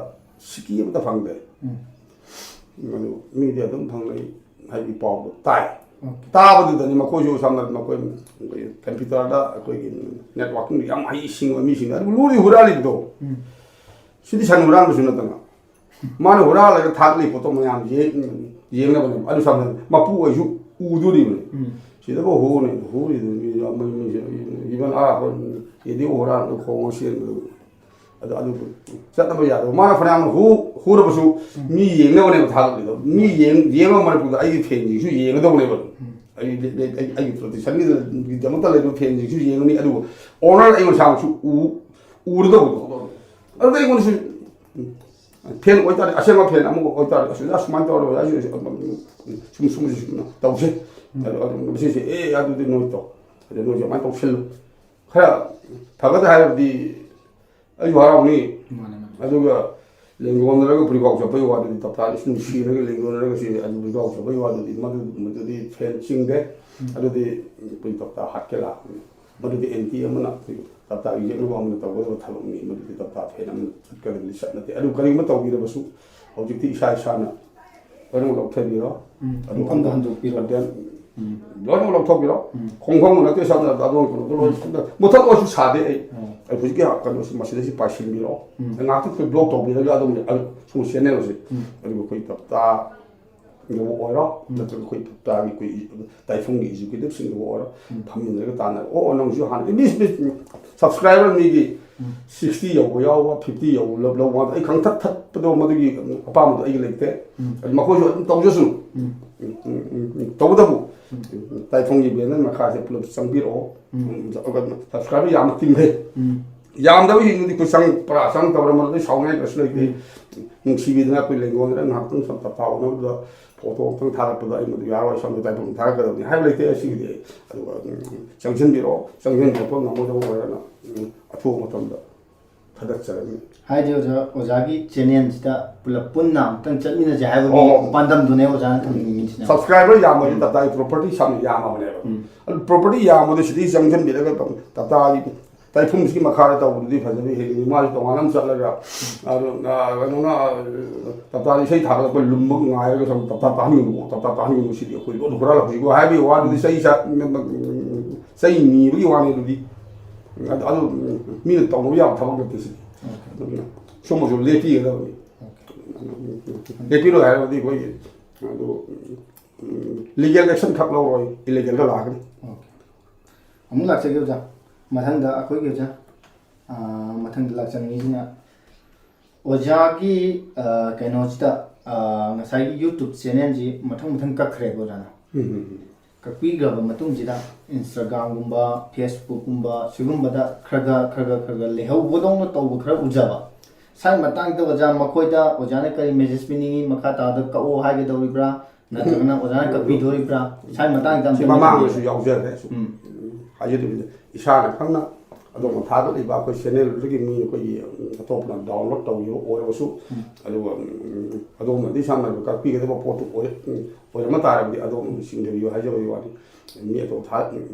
ꯁꯤꯀꯤ ꯑꯃꯇ ꯐꯪꯗ꯭ꯔꯦ ꯑꯗꯨ ꯃꯤꯗꯤ ꯑꯗꯨꯝ ꯐꯪꯅꯩ ꯍꯥꯏꯕꯒꯤ ꯄꯥꯎꯗꯣ ꯇꯥꯏ ꯇꯥꯕꯗꯨꯗꯅꯤ ꯃꯈꯣꯏꯁꯨ ꯁꯝꯅ ꯃꯈꯣꯏ ꯀꯝꯄ꯭ꯌꯨꯇꯔꯗ ꯑꯩꯈꯣꯏꯒꯤ ꯅꯦꯠꯋꯥꯔꯀꯤꯡ ꯌꯥꯝ ꯍꯩꯁꯤꯡꯕ ꯃꯤꯁꯤꯡ ꯑꯗꯨꯕꯨ ꯂꯨꯔꯤ ꯍꯨꯔꯥꯜꯂꯤꯕꯗꯣ ꯁꯤꯗꯤ ꯁꯟ ꯍꯨꯔꯥꯟꯕꯁꯨ ꯅꯠꯇꯅ ꯃꯥꯅ ꯍꯨꯔꯥꯜꯂꯒ ꯊꯥꯒꯠꯂꯤ ꯄꯣꯠꯇꯣ ꯃꯌꯥꯝ ꯌꯦꯡꯅꯕꯅꯦꯕ ꯑꯗꯨ ꯁꯝꯅ ꯃꯄꯨ ꯑꯣꯏꯁꯨ ꯎꯗꯣꯔꯤꯕꯅꯤ ꯁꯤꯗꯕꯨ ꯍꯨꯅꯤ ꯍꯨꯔꯤꯗꯨ ꯏꯚꯟ ꯔꯦꯗꯤꯑꯣ ꯍꯨꯔꯥꯟꯕ ꯈꯣꯡꯉ ꯆꯦꯟꯕꯗꯨ ꯑꯗꯨ ꯆꯠꯅꯕ ꯌꯥꯗꯕ ꯃꯥꯅ ꯐꯅꯌꯥꯝꯅ ꯍꯨꯔꯕꯁꯨ ꯃꯤ ꯌꯦꯡꯅꯕꯅꯦꯕ ꯊꯥꯒꯠꯂꯤꯗꯣ ꯃꯤ ꯌꯦꯡꯕ ꯃꯔꯛꯇꯨꯗ ꯑꯩꯒꯤ ꯐꯦꯟꯁꯤꯡꯁꯨ ꯌꯦꯡꯒꯗꯧꯕꯅꯦꯕ ꯑꯩꯒꯤ ꯄ꯭ꯔꯣꯇꯦꯛꯁꯟꯒꯤꯗꯃꯛꯇ ꯂꯩꯕ ꯐꯦꯟꯁꯤꯡꯁꯨ ꯌꯦꯡꯒꯅꯤ ꯑꯗꯨꯕꯨ ꯑꯣꯅꯔ ꯑꯩ ꯃꯁꯥꯃꯛꯁꯨ ꯎꯔꯗꯧꯕꯗꯣ ꯑꯗꯨꯗ ꯑꯩꯉꯣꯟꯗꯁꯨ ꯐꯦꯟ ꯑꯣꯏꯇꯥꯔꯗꯤ ꯑꯁꯦꯡꯕ ꯐꯦꯟ ꯑꯃꯨꯛ ꯑꯣꯏꯇꯥꯔꯗꯤ ꯑꯁꯨꯃꯥꯏꯅ ꯇꯧꯔꯒ ꯁꯨꯝ ꯇꯧꯁꯤ ꯃꯁꯤꯁꯦ ꯑꯗꯨꯗꯤ ꯅꯣꯏ ꯇꯧ ꯑꯗꯨ ꯅꯣꯏꯁꯨ ꯑꯗꯨꯃꯥꯏꯅ ꯇꯧꯁꯤꯜꯂꯨ ꯈꯔ ꯐꯒꯗ꯭ꯔꯥ ꯍꯥꯏꯔꯕꯗꯤ ꯑꯩꯁꯨ ꯍꯔꯥꯎꯅꯤ ꯑꯗꯨꯒ ꯂꯦꯡꯒꯣꯟꯅꯔꯒ ꯄꯨꯔꯤꯀꯥꯎ ꯆꯠꯄꯒꯤ ꯋꯥꯗꯨꯗꯤ ꯇꯞꯇꯥꯗꯤ ꯅꯨꯡꯁꯤꯔꯒ ꯂꯦꯡꯒꯣꯟꯅꯔꯒ ꯁꯤ ꯑꯗꯨ ꯄꯨꯔꯤꯀꯥꯎ ꯆꯠꯄꯒꯤ ꯋꯥꯗꯨꯗꯤ ꯃꯗꯨꯗꯤ ꯐꯦꯟ ꯆꯤꯡꯗꯦ ꯑꯗꯨꯗꯤ ꯑꯩꯈꯣꯏ ꯇꯞꯇꯥ ꯍꯥꯠꯀꯦ ꯂꯥꯛꯄꯅꯤ ꯃꯗꯨꯗꯤ ꯑꯦꯟꯇꯤ ꯑꯃꯅ ꯇꯞꯇꯥꯒꯤ ꯌꯦꯛꯅꯕ ꯑꯃꯅ ꯇꯧꯒꯗꯕ ꯊꯕꯛꯅꯤ ꯃꯗꯨꯗꯤ ꯇꯞꯇꯥ ꯐꯦꯟ ꯑꯃꯅ ꯆꯠꯀꯗꯕꯗꯤ ꯆꯠꯅꯗꯦ ꯑꯗꯨ ꯀꯔꯤꯒꯨꯝꯕ ꯇꯧꯕꯤꯔꯕꯁꯨ ꯍꯧꯖꯤꯛꯇꯤ ꯏꯁꯥꯅ ꯂꯣꯏꯅꯃꯛ ꯂꯧꯊꯕꯤꯔꯣ ꯃꯐꯝꯗ ꯍꯟꯗꯣꯛꯄꯤꯔꯣ ꯂꯣꯏꯅꯃꯛ ꯂꯧꯊꯣꯛꯄꯤꯔꯣ ꯈꯣꯡꯐꯝ ꯅꯠꯇꯦ ꯁꯝꯅ ꯑꯗꯣꯝ ꯃꯨꯊꯠ ꯑꯣꯏꯔꯁꯨ ꯁꯥꯗꯦ ꯑꯩ ꯍꯧꯖꯤꯛꯀꯤ ꯀꯩꯅꯣꯁꯤ ꯃꯁꯤꯗꯩꯁꯤ ꯄꯥꯏꯁꯤꯟꯕꯤꯔꯣ ꯉꯥꯛꯇꯪ ꯑꯩꯈꯣꯏ ꯕ꯭ꯂꯣꯛ ꯇꯧꯕꯤꯔꯒ ꯑꯗꯨꯝ ꯁꯨꯝ ꯆꯦꯟꯅꯦꯜꯁꯦ ꯑꯗꯨꯒ ꯑꯩꯈꯣꯏ ꯇꯞꯇꯥꯒꯤꯕꯨ ꯑꯣꯏꯔꯣ ꯅꯠꯇ꯭ꯔꯒ ꯑꯩꯈꯣꯏ ꯇꯞꯇꯥꯒꯤ ꯑꯩꯈꯣꯏ ꯇꯥꯏꯐꯨꯡꯒꯤ ꯑꯦꯛꯖꯤꯀ꯭ꯌꯨꯇꯤꯕꯁꯤꯡꯒꯤꯕꯨ ꯑꯣꯏꯔꯣ ꯐꯝꯃꯤꯟꯅꯔꯒ ꯇꯥꯟꯅꯔ ꯅꯪꯁꯨ ꯍꯥꯟꯅ ꯁꯕꯁꯀ꯭ꯔꯥꯏꯕꯔ ꯃꯤꯒꯤ 60 ꯌꯧꯕ ꯌꯥꯎꯕ 50 ꯌꯧꯕ ꯂꯧꯕ ꯑꯩ ꯊꯠꯄꯗꯣ ꯃꯗꯨꯒꯤ ꯑꯄꯥꯝꯕꯗꯣ ꯑꯩꯒꯤ ꯂꯩꯇꯦ ꯃꯈꯣꯏꯁꯨ ꯑꯗꯨꯝ ꯇꯧꯖꯁꯅꯨ ꯇꯧꯕꯇꯕꯨ ꯇꯥꯏꯐꯨꯡꯒꯤ ꯕꯦꯅꯔ ꯃꯈꯥꯁꯦ ꯄꯨꯂꯞ ꯆꯪꯕꯤꯔꯛꯑꯣ ꯁꯕꯁꯀ꯭ꯔꯥꯏꯕꯔ ꯌꯥꯝꯅ ꯇꯤꯡꯈꯩ ꯌꯥꯝꯗꯕꯁꯤꯡꯗꯨꯗꯤ ꯑꯩꯈꯣꯏ ꯆꯪꯗꯕ꯭ꯔꯥ ꯃꯗꯨꯗꯩ ꯁꯥꯎꯅꯤꯡꯉꯥꯏ ꯀꯩꯁꯨ ꯂꯩꯇꯦ ꯅꯨꯡꯁꯤꯕꯤꯗꯅ ꯑꯩꯈꯣꯏ ꯂꯦꯡꯒꯣꯟꯗꯅ ꯉꯥꯏꯍꯥꯛꯇꯪ ꯇꯞꯇꯥ ꯍꯣꯠꯅꯕꯗ ꯐꯣꯇꯣ ꯑꯃꯇꯪ ꯊꯥꯒꯠꯄꯗ ꯑꯩ ꯃꯗꯨ ꯌꯥꯔꯣꯏ ꯁꯣꯝꯗ ꯇꯥꯏꯐꯨꯡ ꯊꯥꯒꯠꯀꯗꯕꯅꯤ ꯍꯥꯏꯕ ꯂꯩꯇꯦ ꯑꯁꯤꯒꯤꯗꯤ ꯑꯗꯨꯒ ꯆꯪꯁꯤꯟꯕꯤꯔꯛꯑꯣ ꯆꯪꯁꯤꯟꯕꯤꯔꯛꯄ ꯉꯝꯒꯗꯕ ꯑꯣꯏꯔꯒꯅ ꯑꯊꯨꯕ ꯃꯇꯝꯗ ꯊꯥꯒꯠꯆꯔꯅꯤ ꯍꯥꯏꯗꯤ ꯑꯣꯖꯥꯒꯤ ꯆꯦꯅꯦꯜꯁꯤꯗ ꯄꯨꯂꯞ ꯄꯨꯟꯅ ꯑꯃꯨꯛꯇꯪ ꯆꯠꯃꯤꯟꯅꯁꯦ ꯍꯥꯏꯕꯒꯤ ꯄꯥꯟꯗꯝꯗꯨꯅꯦ ꯑꯣꯖꯥꯅ ꯊꯝꯅꯤꯡꯉꯤꯁꯤꯅ ꯁꯕꯁꯀ꯭ꯔꯥꯏꯕꯔ ꯌꯥꯝꯕꯁꯤ ꯇꯞꯇꯥꯒꯤ ꯄ꯭ꯔꯣꯄꯔꯇꯤ ꯁꯝꯅ ꯌꯥꯝꯃꯕꯅꯦꯕ ꯑꯗꯨ ꯄ꯭ꯔꯣꯄꯔꯇꯤ ꯌꯥꯝꯕꯗ ꯁꯤꯗꯒꯤ ꯆꯪꯁꯤꯟꯕꯤꯔꯒ ꯇꯞꯇꯥꯒꯤ ꯇꯥꯏꯐꯨꯡꯁꯤꯒꯤ ꯃꯈꯥꯗ ꯇꯧꯕꯗꯨꯗꯤ ꯐꯖꯅ ꯍꯦꯜꯂꯤ ꯃꯥꯁꯤ ꯇꯣꯉꯥꯟꯅ ꯑꯃ ꯆꯠꯂꯒ ꯀꯩꯅꯣꯅ ꯇꯞꯇꯥꯗ ꯏꯁꯩ ꯊꯥꯒꯠꯂꯛꯄ ꯂꯨꯝꯕ ꯉꯥꯏꯔꯒ ꯁꯨꯝ ꯇꯞꯇꯥ ꯇꯥꯍꯟꯒꯅꯨ ꯁꯤꯗꯤ ꯑꯩꯈꯣꯏ ꯂꯣꯟ ꯍꯨꯔꯥꯜꯂꯛꯄꯁꯤꯀꯣ ꯍꯥꯏꯕꯒꯤ ꯋꯥꯗꯨꯗꯤ ꯆꯩ ꯅꯤꯕꯒꯤ ꯋꯥꯅꯤ ꯑꯗꯨꯗꯤ ꯑꯗꯨ ꯃꯤꯅ ꯇꯧꯕ ꯌꯥꯕ ꯊꯕꯛ ꯅꯠꯇꯦ ꯁꯤꯗꯤ ꯑꯗꯨꯅ ꯁꯨꯝꯕꯁꯨ ꯂꯦꯞꯄꯤꯒꯗꯕꯅꯤ ꯂꯦꯞꯄꯤꯔꯣꯏ ꯍꯥꯏꯔꯕꯗꯤ ꯑꯩꯈꯣꯏꯒꯤ ꯑꯗꯨ ꯂꯤꯒꯦꯜ ꯑꯦꯛꯁꯟ ꯈꯛ ꯂꯧꯔꯣꯏ ꯏꯂꯤꯒꯦꯜꯗ ꯂꯥꯛꯀꯅꯤ ꯑꯃꯨꯛ ꯂꯥꯛꯆꯒꯦ ꯑꯣꯖꯥ ꯃꯊꯪꯗ ꯑꯩꯈꯣꯏꯒꯤ ꯑꯣꯖꯥ ꯃꯊꯪꯗ ꯂꯥꯛꯆꯅꯤꯡꯉꯤꯁꯤꯅ ꯑꯣꯖꯥꯒꯤ ꯀꯩꯅꯣꯁꯤꯗ ꯉꯁꯥꯏꯒꯤ ꯌꯨꯇꯨꯕ ꯆꯦꯅꯦꯜꯁꯤ ꯃꯊꯪ ꯃꯊꯪ ꯀꯛꯈ꯭ꯔꯦꯕ ꯑꯣꯖꯥꯅ ꯀꯛꯄꯤꯈ꯭ꯔꯕ ꯃꯇꯨꯡꯁꯤꯗ ꯏꯟꯁꯇꯥꯒ꯭ꯔꯥꯝꯒꯨꯝꯕ ꯐꯦꯁꯕꯨꯛꯀꯨꯝꯕ ꯁꯤꯒꯨꯝꯕꯗ ꯈꯔ ꯂꯩꯍꯧꯕꯗꯧꯅ ꯇꯧꯕ ꯈꯔ ꯎꯖꯕ ꯁꯥꯏ ꯃꯇꯥꯡꯗ ꯑꯣꯖꯥ ꯃꯈꯣꯏꯗ ꯑꯣꯖꯥꯅ ꯀꯔꯤ ꯃꯦꯁꯦꯖ ꯄꯤꯅꯤꯡꯉꯤ ꯃꯈꯥ ꯇꯥꯕꯗ ꯀꯛꯑꯣ ꯍꯥꯏꯒꯗꯧꯔꯤꯕ꯭ꯔꯥ ꯅꯠꯇ꯭ꯔꯒꯅ ꯑꯣꯖꯥꯅ ꯀꯛꯄꯤꯗꯣꯔꯤꯕ꯭ꯔꯥ ꯁꯥꯏ ꯃꯇꯥꯡꯗ ꯁꯤ ꯃꯃꯥꯡꯗꯁꯨ ꯌꯥꯎꯖꯔꯦ ꯍꯥꯏꯖꯗꯕꯤꯗ ꯏꯁꯥꯅ ꯈꯪꯅ ꯑꯗꯣꯝꯅ ꯊꯥꯒꯠꯂꯤꯕ ꯑꯩꯈꯣꯏ ꯆꯦꯅꯦꯜꯗꯨꯗꯒꯤ ꯃꯤ ꯑꯩꯈꯣꯏꯒꯤ ꯑꯇꯣꯞꯄꯅ ꯗꯥꯎꯟꯂꯣꯗ ꯇꯧꯈꯤꯕ ꯑꯣꯏꯔꯕꯁꯨ ꯑꯗꯨꯒ ꯑꯗꯣꯝꯅꯗꯤ ꯁꯝꯅ ꯍꯥꯏꯔꯕꯗ ꯀꯛꯄꯤꯒꯗꯕ ꯄꯣꯠꯇꯨ ꯑꯣꯏꯔꯝꯕ ꯇꯥꯔꯕꯗꯤ ꯑꯗꯣꯝꯅ ꯆꯤꯡꯗꯕꯤꯌꯨ ꯍꯥꯏꯖꯕꯒꯤ ꯋꯥꯅꯤ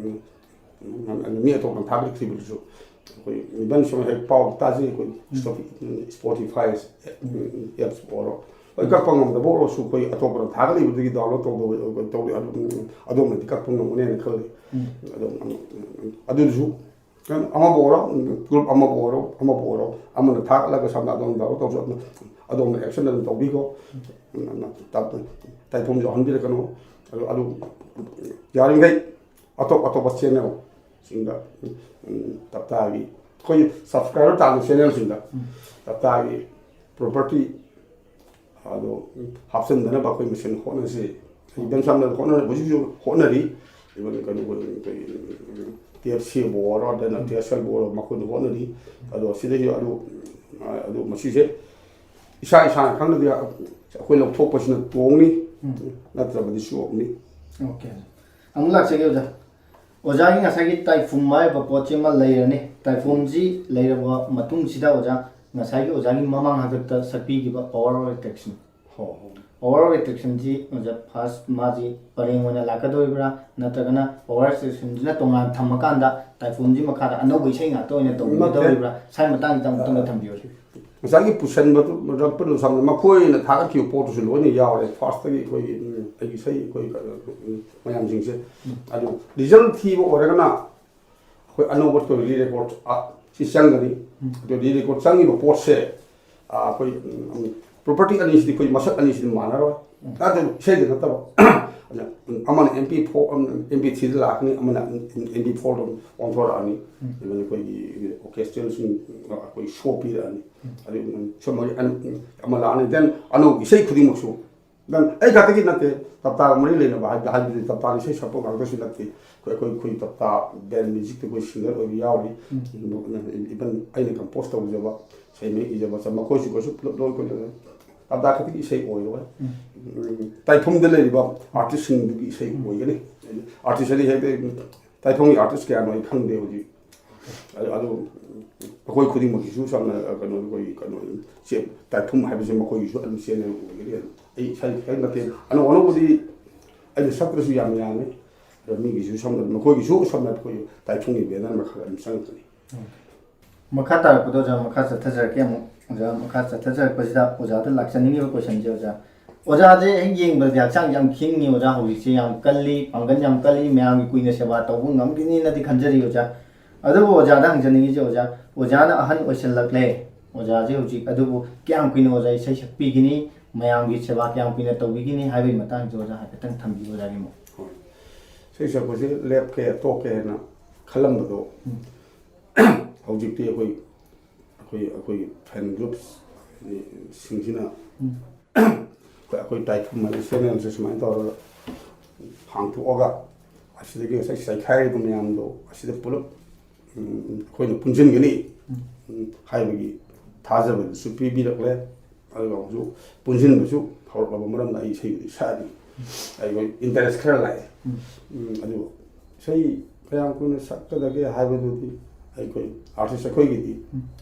ꯃꯤ ꯑꯇꯣꯞꯄꯅ ꯊꯥꯒꯠꯈꯤꯕꯗꯨꯁꯨ ꯑꯩꯈꯣꯏ ꯏꯚꯟ ꯁꯨꯝ ꯍꯦꯛ ꯄꯥꯎ ꯇꯥꯖꯩ ꯑꯩꯈꯣই ꯁ꯭ꯄꯣꯇꯤꯐꯥꯏ ꯑꯦꯞꯁ ꯑꯣꯏꯔꯣ ꯍꯣꯏ ꯀꯛꯄ ꯉꯝꯗꯕ ꯑꯣꯏꯔꯁꯨ ꯑꯩꯈꯣꯏ ꯑꯇꯣꯞꯄꯅ ꯊꯥꯒꯠꯂꯤꯕꯗꯒꯤ ꯗꯥꯎꯟꯂꯣꯗ ꯇꯧꯋꯤ ꯑꯗꯣꯝꯅꯗꯤ ꯀꯛꯄ ꯉꯝꯒꯅꯦꯅ ꯈꯜꯂꯤ ꯑꯗꯨꯁꯨ ꯑꯃꯕꯨ ꯑꯣꯏꯔꯣ ꯒ꯭ꯔꯨꯞ ꯑꯃꯕꯨ ꯑꯣꯏꯔꯣ ꯑꯃꯅ ꯊꯥꯒꯠꯂꯒ ꯁꯝꯅ ꯑꯗꯣꯝꯅ ꯗꯥꯎꯟꯂꯣꯗ ꯇꯧꯁꯨ ꯑꯗꯣꯝꯅ ꯑꯦꯛꯁꯟ ꯑꯗꯨꯝ ꯇꯧꯕꯤꯈꯣ ꯇꯥꯏꯐꯣꯝ ꯌꯥꯎꯍꯟꯕꯤꯔꯛꯀꯅꯨ ꯑꯗꯨ ꯌꯥꯔꯤꯈꯩ ꯑꯇꯣꯞꯄ ꯆꯦꯅꯦꯜꯁꯤꯡꯗ ꯇꯞꯇꯥꯒꯤ ꯑꯩꯈꯣꯏ ꯁꯕꯁꯀ꯭ꯔꯥꯏꯕꯔ ꯇꯥꯕ ꯆꯦꯅꯦꯜꯁꯤꯡꯗ ꯇꯞꯇꯥꯒꯤ ꯄ꯭ꯔꯣꯄꯔꯇꯤ ꯑꯗꯣ ꯍꯥꯞꯆꯤꯟꯗꯅꯕ ꯑꯩꯈꯣꯏ ꯃꯁꯦꯟ ꯍꯣꯠꯅꯁꯤ ꯏꯚꯟ ꯁꯝꯅ ꯍꯧꯖꯤꯛꯁꯨ ꯍꯣꯠꯅꯔꯤ ꯏꯚꯟ ꯀꯩꯅꯣ TFCꯕꯨ ꯑꯣꯏꯔꯣ ꯑꯗꯨꯅ TSLꯕꯨ ꯑꯣꯏꯔꯣ ꯃꯈꯣꯏꯅ ꯍꯣꯠꯅꯔꯤ ꯑꯗꯣ ꯁꯤꯗꯩꯁꯨ ꯑꯗꯨ ꯃꯁꯤꯁꯦ ꯏꯁꯥꯅ ꯈꯪꯅꯗꯤ ꯑꯩꯈꯣই ꯂꯧꯊꯣꯛꯄꯁꯤꯅ ꯇꯣꯡꯅꯤ ꯅꯠꯇ꯭ꯔꯕꯗꯤ ꯆꯣꯞꯅꯤ ꯑꯣꯀꯦ ꯑꯃꯨꯛ ꯂꯥꯛꯆꯒꯦ ꯑꯣꯖꯥ ꯑꯣꯖꯥꯒꯤ ꯉꯁꯥꯏꯒꯤ ꯇꯥꯏꯐꯨꯝ ꯍꯥꯏꯔꯤꯕ ꯄꯣꯠꯁꯤ ꯑꯃ ꯂꯩꯔꯅꯤ ꯇꯥꯏꯐꯨꯝꯁꯤ ꯂꯩꯔꯕ ꯃꯇꯨꯡꯁꯤꯗ ꯑꯣꯖꯥ ꯉꯁꯥꯏꯒꯤ ꯑꯣꯖꯥꯒꯤ ꯃꯃꯥꯡ ꯍꯥꯛꯇꯛꯇ ꯁꯛꯄꯤꯈꯤꯕ power of attraction power of ꯑꯦꯇ꯭ꯔꯦꯛꯁꯟꯁꯤ ꯑꯣꯖꯥ ꯐꯥꯔꯁ ꯃꯥꯁꯤ ꯄꯔꯦꯡ ꯑꯣꯏꯅ ꯂꯥꯛꯀꯗꯧꯔꯤꯕ꯭ꯔꯥ ꯅꯠꯇ꯭ꯔꯒꯅ ꯄꯋꯥꯔ ꯑꯦꯇ꯭ꯔꯦꯛꯁꯟꯁꯤꯅ ꯇꯣꯉꯥꯟꯅ ꯊꯝꯃꯀꯥꯟꯗ ꯇꯥꯏꯐꯨꯝꯁꯤ ꯃꯈꯥꯗ ꯑꯅꯧꯕ ꯏꯁꯩ ꯉꯥꯛꯇ ꯑꯣꯏꯅ ꯇꯧꯕꯤꯒꯗꯧꯔꯤꯕ꯭ꯔꯥ ꯁꯥꯏ ꯃꯇꯥꯡꯁꯤꯗ ꯑꯃꯨꯛꯇꯪꯒ ꯊꯝꯕꯤꯌꯨ ꯉꯁꯥꯏꯒꯤ ꯄꯨꯁꯟꯕꯗꯨ ꯁꯝꯅ ꯃꯈꯣꯏꯅ ꯊꯥꯒꯠꯈꯤꯕ ꯄꯣꯠꯇꯨꯁꯨ ꯂꯣꯏꯅ ꯌꯥꯎꯔꯦ ꯐꯥꯔꯁꯇꯒꯤ ꯑꯩꯈꯣꯏꯒꯤ ꯑꯩꯒꯤ ꯏꯁꯩ ꯑꯩꯈꯣꯏ ꯃꯌꯥꯝꯁꯤꯡꯁꯦ ꯑꯗꯨ ꯔꯤꯖꯜ ꯊꯤꯕ ꯑꯣꯏꯔꯒꯅ ꯑꯩꯈꯣꯏ ꯑꯅꯧꯕ ꯔꯤ ꯔꯦꯀꯣꯔꯗ ꯁꯤ ꯆꯪꯒꯅꯤ ꯑꯗꯨ ꯔꯤ ꯔꯦꯀꯣꯔꯗ ꯆꯪꯉꯤꯕ ꯄꯣꯠꯁꯦ ꯑꯩꯈꯣꯏ ꯄ꯭ꯔꯣꯄꯔꯇꯤ ꯑꯅꯤꯁꯤꯗꯤ ꯑꯩꯈꯣই ꯃꯁꯛ ꯑꯅꯤꯁꯤꯗꯤ ꯃꯥꯟꯅꯔꯣꯏ ꯑꯗꯨ ꯏꯁꯩꯗ ꯅꯠꯇꯕ ꯑꯃꯅ MP3ꯗ ꯂꯥꯛꯀꯅꯤ ꯑꯃꯅ MP4ꯗ ꯑꯣꯟꯊꯣꯔꯛꯑꯅꯤ ꯏꯚꯟ ꯑꯩꯈꯣꯏꯒꯤ ꯑꯣꯔꯀꯦꯁꯇ꯭ꯔꯦꯜꯁꯤꯡ ꯑꯩꯈꯣꯏ ꯁꯣ ꯄꯤꯔꯛꯑꯅꯤ ꯑꯗꯨ ꯁꯨꯝ ꯑꯃ ꯂꯥꯛꯑꯅꯤ ꯗꯦꯟ ꯑꯅꯧꯕ ꯏꯁꯩ ꯈꯨꯗꯤꯡꯃꯛꯁꯨ ꯗꯦꯟ ꯑꯩ ꯈꯛꯇꯒꯤ ꯅꯠꯇꯦ ꯇꯞꯇꯥꯒ ꯃꯔꯤ ꯂꯩꯅꯕ ꯍꯥꯏꯕꯗꯤ ꯇꯞꯇꯥꯅ ꯏꯁꯩ ꯁꯛꯄ ꯉꯥꯛꯇꯁꯨ ꯅꯠꯇꯦ ꯑꯩꯈꯣꯏ ꯇꯞꯇꯥ ꯕꯦꯟ ꯃ꯭ꯌꯨꯖꯤꯛꯇ ꯑꯩꯈꯣই ꯁꯤꯡꯒꯔ ꯑꯣꯏꯕ ꯌꯥꯎꯔꯤ ꯏꯚꯟ ꯑꯩꯅ ꯀꯝꯄꯣꯁ ꯇꯧꯖꯕ ꯏꯁꯩ ꯃꯌꯦꯛ ꯏꯖꯕ ꯃꯈꯣꯏꯁꯨ ꯄꯨꯂꯞ ꯂꯣꯏ ꯇꯞꯇꯥ ꯈꯛꯇꯒꯤ ꯏꯁꯩ ꯑꯣꯏꯔꯣꯏ ꯇꯥꯏꯐꯨꯝꯗ ꯂꯩꯔꯤꯕ ꯑꯥꯔꯇꯤꯁꯁꯤꯡꯗꯨꯒꯤ ꯏꯁꯩ ꯑꯣꯏꯒꯅꯤ ꯑꯥꯔꯇꯤꯁ ꯍꯥꯏꯗꯤ ꯍꯦꯛꯇ ꯇꯥꯏꯐꯨꯝꯒꯤ ꯑꯥꯔꯇꯤꯁ ꯀꯌꯥꯅꯣ ꯑꯩ ꯈꯪꯗꯦ ꯍꯧꯖꯤꯛ ꯑꯗꯨ ꯑꯩꯈꯣꯏ ꯈꯨꯗꯤꯡꯃꯛꯀꯤꯁꯨ ꯁꯝꯅ ꯀꯩꯅꯣ ꯇꯥꯏꯐꯨꯝ ꯍꯥꯏꯕꯁꯦ ꯃꯈꯣꯏꯒꯤꯁꯨ ꯑꯗꯨꯝ ꯆꯦꯟꯅꯦꯜ ꯑꯣꯏꯒꯅꯤ ꯑꯩ ꯏꯁꯩ ꯍꯦꯛ ꯅꯠꯇꯦ ꯑꯅꯧꯕꯗꯤ ꯑꯩꯅ ꯁꯛꯇ꯭ꯔꯁꯨ ꯌꯥꯝ ꯌꯥꯝꯃꯤ ꯑꯗꯣ ꯃꯤꯒꯤꯁꯨ ꯁꯝꯅ ꯃꯈꯣꯏꯒꯤꯁꯨ ꯁꯝꯅ ꯑꯩꯈꯣꯏ ꯇꯥꯏꯐꯨꯝꯒꯤ ꯕꯦꯅꯔ ꯃꯈꯜ ꯑꯗꯨꯝ ꯆꯪꯉꯛꯀꯅꯤ ꯃꯈꯥ ꯇꯥꯔꯛꯄꯗ ꯑꯣꯖꯥ ꯃꯈꯥ ꯆꯠꯊꯖꯔꯛꯀꯦ ꯑꯃꯨꯛ ꯑꯣꯖꯥ ꯃꯈꯥ ꯆꯠꯊꯖꯔꯛꯄꯁꯤꯗ ꯑꯣꯖꯥꯗ ꯂꯥꯛꯆꯅꯤꯡꯉꯤꯕ ꯀꯣꯏꯁꯟꯁꯦ ꯑꯣꯖꯥꯁꯦ ꯍꯦꯛ ꯌꯦꯡꯕꯗꯗꯤ ꯍꯛꯆꯥꯡ ꯌꯥꯝ ꯈꯤꯡꯉꯤ ꯑꯣꯖꯥ ꯍꯧꯖꯤꯛꯁꯦ ꯌꯥꯝ ꯀꯜꯂꯤ ꯄꯥꯡꯒꯜ ꯌꯥꯝ ꯀꯜꯂꯤ ꯃꯌꯥꯝꯒꯤ ꯀꯨꯏꯅ ꯁꯦꯕꯥ ꯇꯧꯕ ꯉꯝꯈꯤꯅꯤꯅꯗꯤ ꯈꯟꯖꯔꯤ ꯑꯣꯖꯥ ꯑꯗꯨꯕꯨ ꯑꯣꯖꯥꯗ ꯍꯪꯖꯅꯤꯡꯉꯤꯁꯦ ꯑꯣꯖꯥꯅ ꯑꯍꯟ ꯑꯣꯏꯁꯜꯂꯛꯂꯦ ꯑꯣꯖꯥꯁꯦ ꯍꯧꯖꯤꯛ ꯑꯗꯨꯕు ꯀꯌꯥꯝ ꯀꯨꯏꯅ ꯑꯣꯖꯥ ꯏꯁꯩ ꯁꯛꯄꯤꯒꯅꯤ ꯃꯌꯥꯝꯒꯤ ꯁꯦꯕꯥ ꯀꯌꯥꯝ ꯀꯨꯏꯅ ꯇꯧꯕꯤꯒꯅꯤ ꯍꯥꯏꯕꯒꯤ ꯃꯇꯥꯡꯁꯦ ꯑꯣꯖꯥ ꯍꯥꯏꯐꯦꯠꯇꯪ ꯊꯝꯕꯤꯌꯨ ꯑꯣꯖꯥꯒꯤ ꯃꯣꯠ ꯏꯁꯩ ꯁꯛꯄꯁꯦ ꯂꯦꯞꯀꯦ ꯇꯣꯛꯀꯦ ꯍꯥꯏꯅ ꯈꯜꯂꯝꯕꯗꯣ ꯍꯧꯖꯤꯛꯇꯤ ꯑꯩꯈꯣꯏꯒꯤ ꯐꯦꯟ ꯒ꯭ꯔꯨꯞꯁ ꯁꯤꯡꯁꯤꯅ ꯑꯩꯈꯣꯏ ꯇꯥꯏꯐꯨꯝ ꯍꯥꯏꯕ ꯆꯦꯅꯦꯜꯁꯦ ꯁꯨꯃꯥꯏꯅ ꯇꯧꯔꯒ ꯍꯥꯡꯇꯣꯛꯑꯒ ꯑꯁꯤꯗꯒꯤ ꯉꯁꯥꯏ ꯆꯥꯏꯈꯥꯏꯔꯤꯕ ꯃꯌꯥꯝꯗꯣ ꯑꯁꯤꯗ ꯄꯨꯂꯞ ꯑꯩꯈꯣꯏꯅ ꯄꯨꯟꯁꯤꯟꯒꯅꯤ ꯍꯥꯏꯕꯒꯤ ꯊꯥꯖꯕꯗꯨꯁꯨ ꯄꯤꯕꯤꯔꯛꯂꯦ ꯑꯗꯨꯒ ꯍꯧꯖꯤꯛ ꯄꯨꯟꯁꯤꯟꯕꯁꯨ ꯍꯧꯔꯛꯂꯕ ꯃꯔꯝꯅ ꯑꯩ ꯏꯁꯩꯕꯨꯗꯤ ꯁꯛꯑꯅꯤ ꯑꯩꯈꯣꯏ ꯏꯟꯇꯔꯦꯁ ꯈꯔ ꯂꯥꯛꯑꯦ ꯑꯗꯨꯒ ꯏꯁꯩ ꯀꯌꯥꯝ ꯀꯨꯏꯅ ꯁꯛꯀꯗꯒꯦ ꯍꯥꯏꯕꯗꯨꯗꯤ ꯑꯩꯈꯣꯏ ꯑꯥꯔꯇꯤꯁ ꯑꯩꯈꯣꯏꯒꯤꯗꯤ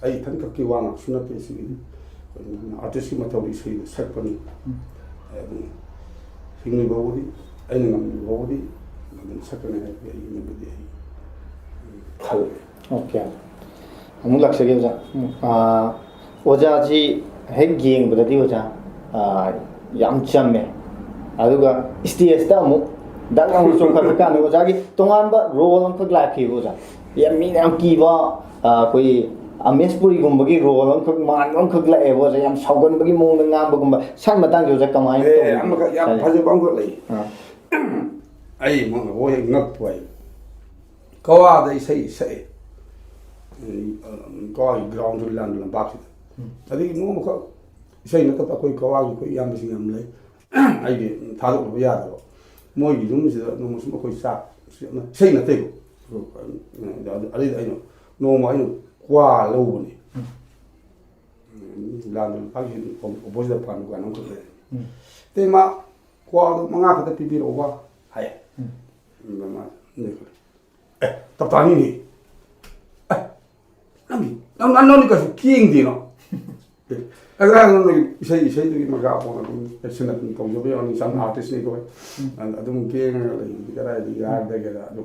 ꯑꯩ ꯏꯊꯟꯈꯛꯀꯤ ꯋꯥ ꯉꯥꯛꯁꯨ ꯅꯠꯇꯦ ꯁꯤꯒꯤꯗꯤ ꯑꯥꯔꯇꯤꯁꯀꯤ ꯃꯊꯧꯗꯤ ꯏꯁꯩꯗ ꯁꯛꯄꯅꯤ ꯑꯗꯨꯝ ꯍꯤꯡꯂꯤꯕꯕꯨꯗꯤ ꯑꯩꯅ ꯉꯝꯂꯤꯕꯕꯨꯗꯤ ꯑꯗꯨꯝ ꯁꯛꯀꯅꯤ ꯍꯥꯏꯕꯒꯤ ꯑꯩꯒꯤꯗꯤ ꯑꯩ ꯈꯜꯂꯦ ꯑꯣꯀꯦ ꯑꯃꯨꯛ ꯂꯥꯛꯆꯒꯦ ꯑꯣꯖꯥ ꯑꯣꯖꯥꯁꯤ ꯍꯦꯛ ꯌꯦꯡꯕꯗꯗꯤ ꯑꯣꯖꯥ ꯌꯥꯝ ꯆꯝꯃꯦ ꯑꯗꯨꯒ ꯏꯁꯇꯦꯖꯇ ꯑꯃꯨꯛ ꯗꯛ ꯂꯥꯎꯅ ꯆꯣꯡꯈꯠꯄ ꯀꯥꯟꯗ ꯑꯣꯖꯥꯒꯤ ꯇꯣꯉꯥꯟꯕ ꯔꯣꯜ ꯑꯃꯈꯛ ꯂꯥꯛꯈꯤꯕ ꯑꯣꯖꯥ ꯌꯥꯝ ꯃꯤꯅ ꯌꯥꯝ ꯀꯤꯕ ꯑꯩꯈꯣꯏ ꯑꯃꯦꯁ ꯄꯨꯔꯤꯒꯨꯝꯕꯒꯤ ꯔꯣꯜ ꯑꯃꯈꯛ ꯃꯥꯟꯕ ꯑꯃꯈꯛ ꯂꯥꯛꯑꯦꯕ ꯑꯣꯖꯥ ꯌꯥꯝ ꯁꯥꯎꯒꯟꯕꯒꯤ ꯃꯑꯣꯡꯗ ꯉꯥꯡꯕꯒꯨꯝꯕ ꯁ꯭ꯋꯥꯏ ꯃꯇꯥꯡꯁꯦ ꯑꯣꯖꯥ ꯀꯃꯥꯏꯅ ꯑꯦ ꯑꯃꯈꯛ ꯌꯥꯝ ꯐꯖꯕ ꯑꯃꯈꯛ ꯂꯩ ꯑꯥ ꯑꯩ ꯍꯣꯏ ꯍꯦꯛ ꯉꯛꯄ ꯑꯩ ꯀꯋꯥꯗ ꯏꯁꯩ ꯁꯛꯑꯦ ꯀꯋꯥꯒꯤ ꯒ꯭ꯔꯥꯎꯟꯁꯨ ꯂꯝꯄꯥꯛꯁꯤꯗ ꯑꯗꯒꯤ ꯅꯣꯡꯃꯈꯛ ꯏꯁꯩ ꯅꯠꯇꯕ ꯑꯩꯈꯣꯏ ꯀꯋꯥꯒꯤ ꯑꯩꯈꯣꯏ ꯏꯌꯥꯝꯕꯁꯤꯡ ꯌꯥꯝ ꯂꯩ ꯑꯩꯒꯤ ꯊꯥꯗꯣꯛꯂꯕ ꯌꯥꯗꯕ ꯃꯣꯏꯒꯤ ꯌꯨꯝꯁꯤꯗ ꯅꯣꯡꯃ ꯁꯨꯝ ꯑꯩꯈꯣꯏ ꯆꯥꯛ ꯏꯁꯩ ꯅꯠꯇꯦꯀꯣ ꯑꯗꯨꯏꯗ ꯑꯩꯅ ꯅꯣꯡꯃ ꯑꯩꯅ ꯀ꯭ꯋꯥ ꯂꯧꯕꯅꯤ ꯂꯥꯟꯗ ꯂꯝꯄꯥꯛꯁꯤ ꯑꯣꯄꯣꯖꯤꯠꯇ ꯗꯨꯀꯥꯟ ꯑꯃꯈꯛ ꯂꯩ ꯇꯦꯃꯥ ꯀ꯭ꯋꯥꯗꯣ 5 ꯈꯛꯇ ꯄꯤꯕꯤꯔꯛꯎꯕ ꯍꯥꯏ ꯇꯞꯇꯥꯅꯤꯅꯤ ꯅꯪꯗꯤ ꯀꯩꯁꯨ ꯀꯦꯡꯗꯦꯅꯣ ꯏꯁꯩꯗꯨꯒꯤ ꯃꯈꯥ ꯄꯣꯟꯅ ꯑꯗꯨꯝ ꯑꯦꯛꯁꯟ ꯑꯗꯨꯝ ꯇꯧꯖꯕ ꯌꯥꯎꯅꯤ ꯁꯝ ꯑꯥꯔꯇꯤꯁꯅꯤ ꯑꯩꯈꯣꯏ ꯑꯗꯨꯝ ꯀꯦꯡꯉꯒ ꯂꯩꯕꯗꯤ ꯀꯗꯥꯏꯗꯒꯤ ꯌꯥꯔꯗꯒꯦꯗ ꯑꯗꯨ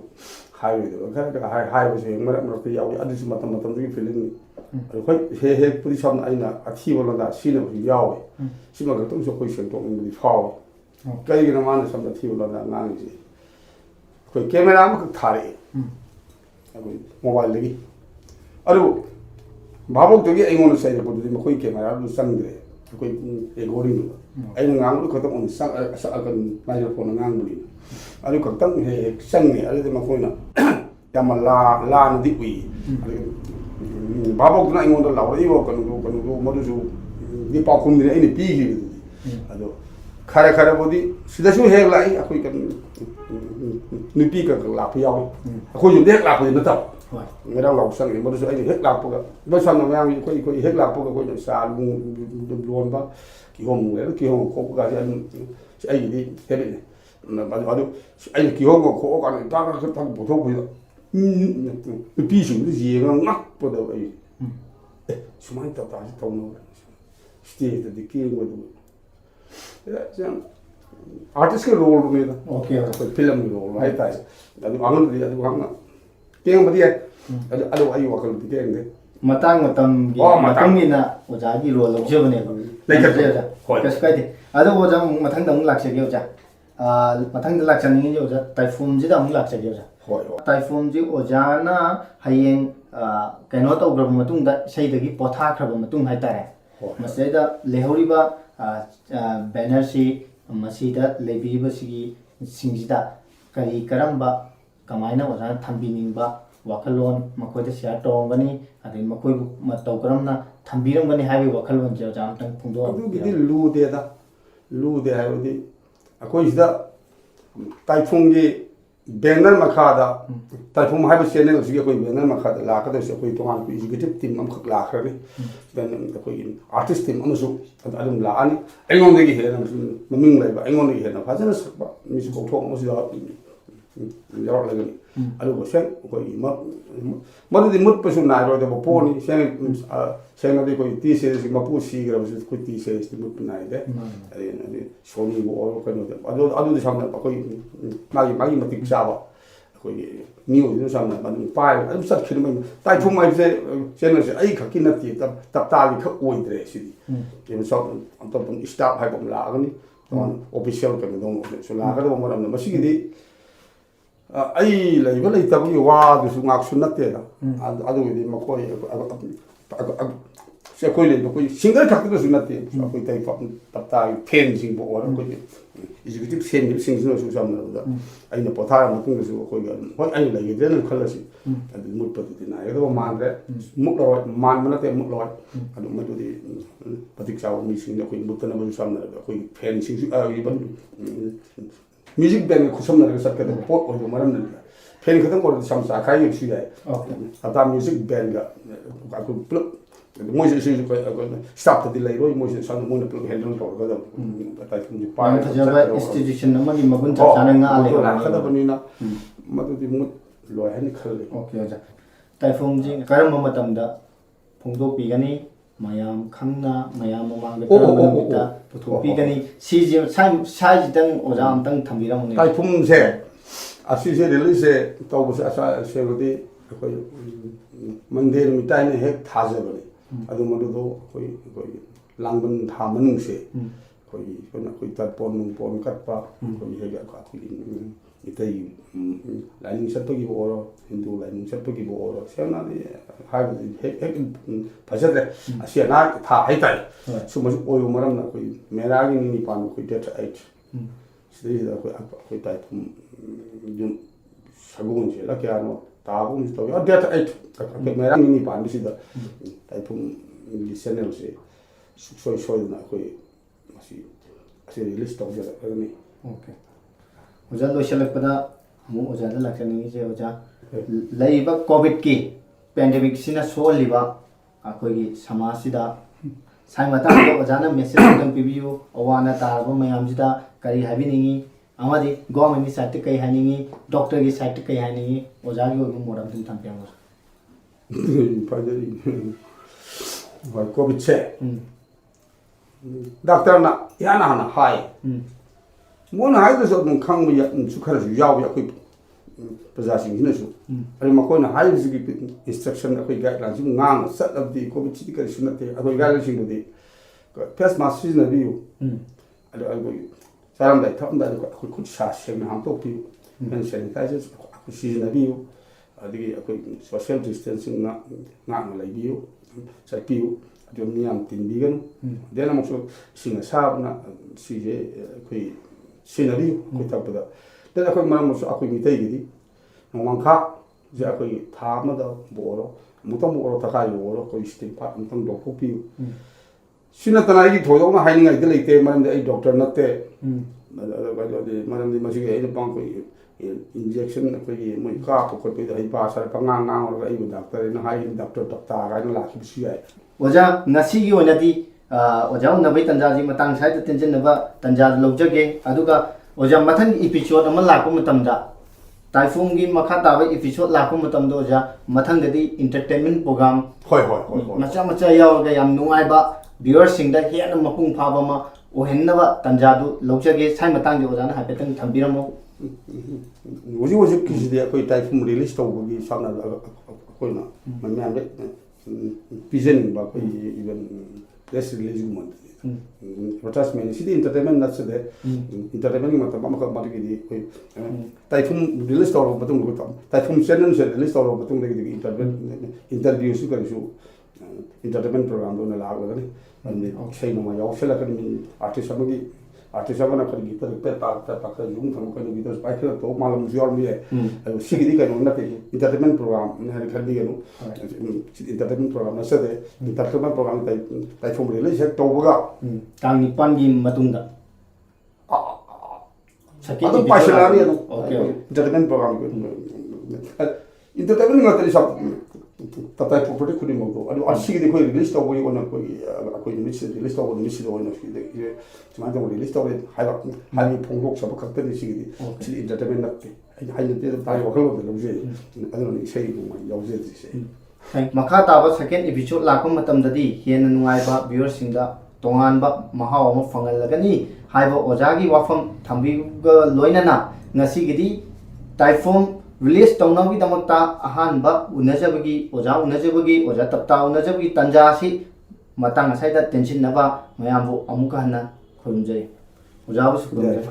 ꯍꯥꯏꯔꯣꯏꯗꯕ ꯈꯔ ꯍꯥꯏꯕꯁꯨ ꯍꯦꯛ ꯃꯔꯛ ꯃꯔꯛꯇ ꯌꯥꯎꯏ ꯑꯗꯨꯁꯨ ꯃꯇꯝꯗꯨꯒꯤ ꯐꯤꯂꯝꯅꯤ ꯑꯗꯨ ꯍꯣꯏ ꯍꯦꯛꯄꯨꯗꯤ ꯁꯝꯅ ꯑꯩꯅ ꯑꯊꯤꯕ ꯂꯣꯟꯗꯥ ꯁꯤꯖꯤꯟꯅꯕꯁꯨ ꯌꯥꯎꯋꯦ ꯁꯤꯃ ꯈꯛꯇꯪꯁꯨ ꯑꯩꯈꯣꯏ ꯁꯦꯡꯗꯣꯛꯅꯤꯡꯕꯗꯤ ꯐꯥꯎꯋꯦ ꯀꯩꯒꯤꯅꯣ ꯃꯥꯅ ꯁꯣꯝꯗ ꯑꯊꯤꯕ ꯂꯣꯟꯗꯥ ꯉꯥꯡꯉꯤꯁꯤ ꯑꯩꯈꯣꯏ ꯀꯦꯃꯦꯔꯥ ꯑꯃꯈꯛ ꯊꯥꯔꯛꯑꯦ ꯑꯩꯈꯣꯏ ꯃꯣꯕꯥꯏꯜꯗꯒꯤ ꯑꯗꯨ ꯚꯥꯕꯣꯛꯇꯒꯤ ꯑꯩꯉꯣꯟꯗ ꯆꯩꯔꯛꯄꯗꯨꯗꯤ ꯃꯈꯣꯏ ꯀꯦꯃꯦꯔꯥꯗꯨ ꯆꯪꯗ꯭ꯔꯦ ꯑꯩꯈꯣꯏ ꯔꯦꯀꯣꯔꯗꯤꯡꯗꯨꯗ ꯑꯩꯅ ꯉꯥꯡꯕꯗꯨ ꯈꯛꯇꯪ ꯑꯣꯏꯅ ꯁꯛꯑꯒ ꯃꯥꯏꯀ꯭ꯔꯣꯐꯣꯟꯅ ꯉꯥꯡꯕꯅꯤꯅ ꯑꯗꯨ ꯈꯛꯇꯪ ꯍꯦꯛ ꯍꯦꯛ ꯆꯪꯉꯦ ꯑꯗꯨꯗꯤ ꯃꯈꯣꯏꯅ ꯌꯥꯝꯅ ꯂꯥꯟꯅꯗꯤ ꯎꯏ ꯑꯗꯨꯒꯤ ꯚꯥꯕꯣꯛꯇꯨꯅ ꯑꯩꯉꯣꯟꯗ ꯂꯥꯎꯔꯛꯏꯕ ꯀꯩꯅꯣꯗꯣ ꯃꯗꯨꯁꯨ ꯄꯥꯎꯈꯨꯝꯗꯨꯅꯤ ꯑꯩꯅ ꯄꯤꯈꯤꯕꯗꯨꯗꯤ ꯑꯗꯣ ꯈꯔꯕꯨꯗꯤ ꯁꯤꯗꯁꯨ ꯍꯦꯛ ꯂꯥꯛꯏ ꯑꯩꯈꯣꯏ ꯅꯨꯄꯤ ꯈꯛ ꯂꯥꯛꯄ ꯌꯥꯎꯏ ꯑꯩꯈꯣꯏ ꯌꯨꯝꯗ ꯍꯦꯛ ꯂꯥꯛꯄꯗꯤ ꯅꯠꯇꯕ ꯃꯩꯔꯥꯎ ꯂꯥꯎ ꯆꯪꯉꯦ ꯃꯗꯨꯁꯨ ꯑꯩꯅ ꯍꯦꯛ ꯂꯥꯛꯄꯒ ꯏꯕ ꯁꯝꯅ ꯃꯌꯥꯝꯒꯤ ꯑꯩꯈꯣꯏ ꯍꯦꯛ ꯂꯥꯛꯄꯒ ꯑꯩꯈꯣꯏꯅ ꯆꯥ ꯂꯣꯟꯕ ꯀꯤꯍꯣꯝ ꯂꯩꯔꯒ ꯀꯤꯍꯣꯝ ꯈꯣꯛꯄꯒꯁꯦ ꯑꯗꯨꯝ ꯑꯩꯒꯤꯗꯤ ꯍꯦꯕꯤꯠꯅꯤ ꯑꯗꯨ ꯑꯩꯅ ꯀꯤꯍꯣꯝꯒ ꯈꯣꯛꯑꯀꯥꯟꯗ ꯏꯇꯥꯛ ꯈꯛꯇꯪ ꯄꯨꯊꯣꯛꯄꯁꯤꯗ ꯅꯨꯄꯤꯁꯤꯡꯗꯨ ꯌꯦꯡꯉꯒ ꯉꯛꯄꯗꯕ ꯑꯩ ꯁꯨꯃꯥꯏꯅ ꯇꯧꯇꯥꯁꯤ ꯇꯧꯅꯕ ꯁ꯭ꯇꯦꯖꯇꯗꯤ ꯀꯦꯡꯕꯗꯨ ꯑꯥꯔꯇꯤꯁꯀꯤ ꯔꯣꯜꯗꯨꯅꯤꯗ ꯑꯩꯈꯣꯏ ꯐꯤꯂꯝꯒꯤ ꯔꯣꯜ ꯍꯥꯏꯇꯥꯔꯦ ꯑꯗꯨ ꯑꯉꯥꯡꯗꯨꯗꯤ ꯑꯗꯨ ꯍꯥꯟꯅ ꯀꯦꯡꯕꯗꯤ ꯌꯥꯏ ꯑꯗꯨ ꯑꯩ ꯋꯥꯈꯜꯗꯤ ꯀꯦꯡꯗꯦ ꯃꯇꯥꯡ ꯃꯇꯝꯒꯤ ꯃꯇꯨꯡ ꯏꯟꯅ ꯑꯣꯖꯥꯒꯤ ꯔꯣꯜ ꯂꯧꯖꯕꯅꯦꯕ ꯂꯩꯈꯠꯄ ꯍꯣꯏ ꯀꯩꯁꯨ ꯀꯥꯏꯗꯦ ꯑꯗꯣ ꯑꯣꯖꯥ ꯑꯃꯨꯛ ꯃꯊꯪꯗ ꯑꯃꯨꯛ ꯂꯥꯛꯆꯒꯦ ꯑꯣꯖꯥ ꯃꯊꯪꯗ ꯂꯥꯛꯆꯅꯤꯡꯉꯤꯁꯦ ꯑꯣꯖꯥ ꯇꯥꯏꯐꯨꯝꯁꯤꯗ ꯑꯃꯨꯛ ꯂꯥꯛꯆꯒꯦ ꯑꯣꯖꯥ ꯍꯣꯏ ꯇꯥꯏꯐꯨꯝꯁꯤ ꯑꯣꯖꯥꯅ ꯍꯌꯦꯡ ꯀꯩꯅꯣ ꯇꯧꯈ꯭ꯔꯕ ꯃꯇꯨꯡꯗ ꯏꯁꯩꯗꯒꯤ ꯄꯣꯊꯥꯈ꯭ꯔꯕ ꯃꯇꯨꯡ ꯍꯥꯏꯇꯥꯔꯦ ꯃꯁꯤꯗꯩꯗ ꯂꯩꯍꯧꯔꯤꯕ ꯕꯦꯅꯔꯁꯤ ꯃꯁꯤꯗ ꯂꯩꯕꯤꯔꯤꯕꯁꯤꯒꯤ ꯁꯤꯡꯁꯤꯗ ꯀꯔꯝꯕ ꯀꯃꯥꯏꯅ ꯑꯣꯖꯥꯅ ꯊꯝꯕꯤꯅꯤꯡꯕ ꯋꯥꯈꯜꯂꯣꯟ ꯃꯈꯣꯏꯗ ꯁꯤꯌꯥꯔ ꯇꯧꯔꯝꯒꯅꯤ ꯑꯗꯩ ꯃꯈꯣꯏꯕꯨ ꯃꯇꯧ ꯀꯔꯝꯅ ꯊꯝꯕꯤꯔꯝꯒꯅꯤ ꯍꯥꯏꯕꯒꯤ ꯋꯥꯈꯜꯂꯣꯟꯁꯦ ꯑꯣꯖꯥ ꯑꯝꯇꯪ ꯑꯗꯨꯒꯤꯗꯤ ꯐꯣꯡꯗꯣꯛꯑꯣ ꯂꯨꯗꯦ ꯍꯥꯏꯕꯗꯤ ꯑꯩꯈꯣꯏ ꯁꯤꯗ ꯇꯥꯏꯐꯨꯝꯒꯤ ꯕꯦꯅꯔ ꯃꯈꯥꯗ ꯇꯥꯏꯐꯨꯝ ꯍꯥꯏꯕ ꯆꯦꯅꯦꯜꯁꯤꯒꯤ ꯑꯩꯈꯣꯏ ꯕꯦꯅꯔ ꯃꯈꯥꯗ ꯂꯥꯛꯀꯗꯧꯔꯤꯁꯦ ꯑꯩꯈꯣꯏ ꯇꯣꯉꯥꯟꯕ ꯑꯦꯛꯖꯤꯀ꯭ꯌꯨꯇꯤꯞ ꯇꯤꯝ ꯑꯃꯈꯛ ꯂꯥꯛꯈ꯭ꯔꯅꯤ ꯁꯤꯗ ꯑꯩꯈꯣꯏꯒꯤ ꯑꯥꯔꯇꯤꯁ ꯇꯤꯝ ꯑꯃꯁꯨ ꯑꯗꯨꯝ ꯂꯥꯛꯑꯅꯤ ꯑꯩꯉꯣꯟꯗꯒꯤ ꯍꯦꯟꯅ ꯃꯃꯤꯡ ꯂꯩꯕ ꯑꯩꯉꯣꯟꯗꯒꯤ ꯍꯦꯟꯅ ꯐꯖꯅ ꯁꯛꯄ ꯃꯤꯁꯨ ꯀꯧꯊꯣꯛ ꯑꯃꯁꯨ ꯌꯥꯎꯔꯛꯂꯒꯅꯤ ꯑꯗꯨꯒ ꯑꯩꯈꯣꯏꯒꯤ ꯃꯗꯨꯗꯤ ꯃꯨꯠꯄꯁꯨ ꯅꯥꯏꯔꯣꯏꯗꯕ ꯄꯣꯠꯅꯤ ꯁꯦꯡꯅꯗꯤ ꯑꯩꯈꯣꯏ ꯇꯤ ꯁꯦꯔꯤꯁꯀꯤ ꯃꯄꯨ ꯁꯤꯈ꯭ꯔꯕꯁꯨ ꯑꯩꯈꯣꯏ ꯇꯤ ꯁꯦꯔꯤꯁꯇꯤ ꯃꯨꯠꯄ ꯅꯥꯏꯗꯦ ꯑꯗꯩ ꯁꯣꯅꯤꯕꯨ ꯑꯣꯏꯔꯣ ꯀꯩꯅꯣꯗ ꯑꯗꯨꯗꯤ ꯁꯝꯅ ꯑꯩꯈꯣꯏ ꯃꯥꯒꯤ ꯃꯇꯤꯛ ꯆꯥꯕ ꯑꯩꯈꯣꯏꯒꯤ ꯃꯤꯑꯣꯏꯗꯨꯅ ꯁꯝꯅ ꯑꯗꯨꯝ ꯄꯥꯏꯔꯒ ꯑꯗꯨꯝ ꯆꯠꯈꯤꯗꯕ ꯇꯥꯏꯐꯨꯝ ꯍꯥꯏꯕꯁꯦ ꯆꯦꯅꯦꯜꯁꯦ ꯑꯩ ꯈꯛꯀꯤ ꯅꯠꯇꯦ ꯇꯞꯇꯥꯒꯤ ꯈꯛ ꯑꯣꯏꯗ꯭ꯔꯦ ꯁꯤꯗꯤ ꯑꯇꯣꯞꯄ ꯏꯁꯇꯥꯐ ꯍꯥꯏꯕ ꯑꯃ ꯂꯥꯛꯑꯒꯅꯤ ꯑꯣꯐꯤꯁꯤꯌꯦꯜ ꯀꯩꯅꯣꯗꯧꯅꯁꯨ ꯂꯥꯛꯀꯗꯕ ꯃꯔꯝꯅ ꯃꯁꯤꯒꯤꯗꯤ ꯑꯩ ꯂꯩꯕ ꯂꯩꯇꯕꯒꯤ ꯋꯥꯗꯨꯁꯨ ꯉꯥꯛꯁꯨ ꯅꯠꯇꯦꯗ ꯑꯗꯨꯒꯤꯗꯤ ꯃꯈꯣꯏ ꯑꯩꯈꯣꯏ ꯂꯩꯕ ꯑꯩꯈꯣꯏ ꯁꯤꯡꯒꯔ ꯈꯛꯇꯗꯁꯨ ꯅꯠꯇꯦ ꯑꯩꯈꯣꯏ ꯇꯞꯇꯥꯒꯤ ꯐꯦꯟꯁꯤꯡꯕꯨ ꯑꯣꯏꯔꯣ ꯑꯩꯈꯣꯏꯒꯤ ꯑꯦꯛꯖꯤꯀ꯭ꯌꯨꯇꯤꯞ ꯁꯦꯝꯈꯤꯕꯁꯤꯡꯁꯤꯅꯁꯨ ꯁꯝꯅꯔꯕꯗ ꯑꯩꯅ ꯄꯣꯊꯥꯔꯕ ꯃꯇꯨꯡꯗꯁꯨ ꯑꯩꯈꯣꯏꯒ ꯍꯣꯏ ꯑꯩꯅ ꯂꯩꯈꯤꯗ꯭ꯔꯦꯅ ꯈꯜꯂꯁꯤ ꯑꯗꯨ ꯃꯨꯠꯄꯗꯨꯗꯤ ꯅꯥꯏꯒꯗꯕ ꯃꯥꯟꯗ꯭ꯔꯦ ꯃꯨꯠꯂꯔꯣꯏ ꯃꯥꯟꯕ ꯅꯠꯇꯦ ꯃꯨꯠꯂꯔꯣꯏ ꯑꯗꯨ ꯃꯗꯨꯗꯤ ꯃꯇꯤꯛ ꯆꯥꯕ ꯃꯤꯁꯤꯡꯗ ꯑꯩꯈꯣꯏ ꯃꯨꯠꯇꯅꯕꯁꯨ ꯁꯝꯅꯔꯕꯗ ꯑꯩꯈꯣꯏꯒꯤ ꯐꯦꯟꯁꯤꯡꯁꯨ म्यूजिक बैंड में खुशम नरक सत्य तो पोट और जो मरम नहीं फेन खत्म कर सम साखाई एक सुई आता म्यूजिक बैंड का आपको प्लग मोइसे से स्टाफ तो दिलाई रोई मोइसे सन मोने प्लग हैंडल कर गदा ताकि मुझे पार जगह इंस्टीट्यूशन नंबर की मगुन चाचाने nga le खदा बनिना मदु दि मुत लोय हनि खले ओके ओजा ताइफोम जी करम मतमदा फोंदोक पिगनी mayam khangna mayam mamang ta puthokpi gani si sai jitang oja amtang thambiramuni taifum se asi se release se tawbus asa se rodi koi mandir mitai ne hek thajabani adu madu do koi langban tha manung se koi koi tat pon katpa koi hega ka koi 이때 라이닝 셔터기고 오로 힌두 라이닝 셔터기고 오로 세나니 하이브 핵 바자데 아시아나 다 하이달 수모 오요 마람나 거의 메라기 니판 거의 데이터 8 시대다 거의 타이품 좀 사고는 제가 걔ano 다분 또 데이터 8 메라기 니판 시다 타이품 리세넬세 숙소에 거의 마시 리스트 오게 그러니 오케이 오자 로실락पदा मु ओजादा लाखनी जे ओजा लेबा Covid की pandemic सिना सोलिबा अखोगी समाजसिदा साइमता ओजाना message दम पिबियु अवाना तारबो मयामजिदा करी हाबिनिंगी अमादि government की side कई हानिंगी doctor की side कई हानिंगी ओजागी ओगु मोरम तुम थांपेमो पाजरी भाई कोविड से डॉक्टर ना याना ना हाय मोन हाइदसो दम खांग या सुखरसु याव या कोई प्रजासिंगिनसु अरे मकोना हाइदसि की इंस्ट्रक्शन अखोई गाइडलाइन सु ngang सत अबदि कोविड चिति करि सुनते अखोई गाइडलाइन सिंगदि फेस मास्क सिजन बियु अरे अखोई सारम दाइ थम दाइ अखोई खुद सा सेंग हां तो पियु हैंड सैनिटाइजर अखोई सिजन बियु अदि अखोई social distancing ngang lai biyu sai piyu अदि नियम तिन बिगन देना मसो सिंग साबना सिजे अखोई सिनरी कोई तबदा ते अखोई मरमसु अखोई मितैगिदि नोंगखा जे अखोई थामदा बोरो मुतम बोरो तखाय बोरो कोई स्टिम पा मुतम डॉक्टर सिना तनाई थोदोना हाइनिंग आइदे लेते मरमदे आई डॉक्टर नते मरमदे मसिगे आई पांग कोई इंजेक्शन अखोई मोय का को पे आई पा सर पंगांग ngang और आई डॉक्टर न हाइ डॉक्टर तक्ता गाइन लाखि बिसु याय ओजा ngasi ओनदी ओजा उनबै तंजाजी मतंग साइड तेंजनबा तंजा लौजगे अदुगा ओजा मथन एपिसोड अमा लाको मतमदा टाइफून की मखा ताबे एपिसोड लाको मतमदो ओजा मथंगदी एंटरटेनमेंट प्रोग्राम होय मचा मचा यावगा याम नुआइबा व्यूअर्स सिंगदा हेन मपुंग फाबा मा ओहेनबा तंजादु लौजगे साइ मतंग ओजाना हापेतंग थंबिरमो ओजी किसिदे कोई टाइफून रिलीज तौबगी सामना कोइना मम्याम पिजन बा कोई even press release गुमन advertisement city entertainment नसदे entertainment की मतलब अमक मार्केट कोई टाइफून रिलीज तौर मतुंग को टाइफून चैनल से रिलीज तौर मतुंग दे इंटरव्यू सु करसु एंटरटेनमेंट प्रोग्राम दो लागलनी अन्ने छै नमा यावसेला कनि आर्टिस्ट अमना कनि गीतर पे पाक जुम थम कनि गीतर पाइखल तो मालम जुआर मिए सिगिदि कनि नते एंटरटेनमेंट प्रोग्राम ने खलि गनु एंटरटेनमेंट प्रोग्राम नसदे एंटरटेनमेंट प्रोग्राम टाइफून रिलीज हेक तौबगा तांग निपान की मतुंगा अदो पाइसलारी okay entertainment programme entertainment ngатri सब tatai property khudi mo adu asigi de koi release to boy ona koi release to release do ona sigi de chuma de release to hai ba hai phongrok sab khakta ni sigi de entertainment nakte hai ne de tai wakal de lobje adu ni sei ma yawje de sei makha taba second episode lakom matam dadi hen nuai ba viewers singa tongan ba mahaw ma fangal lagani hai ba ojagi wafam thambi ga loina na ngasi gidi typhoon release tongnawi damakta ahan ba unajabagi oja tapta unajabagi tanjasi matang asai da tension naba mayambu amuka hana khurumjai oja bu su khurumjai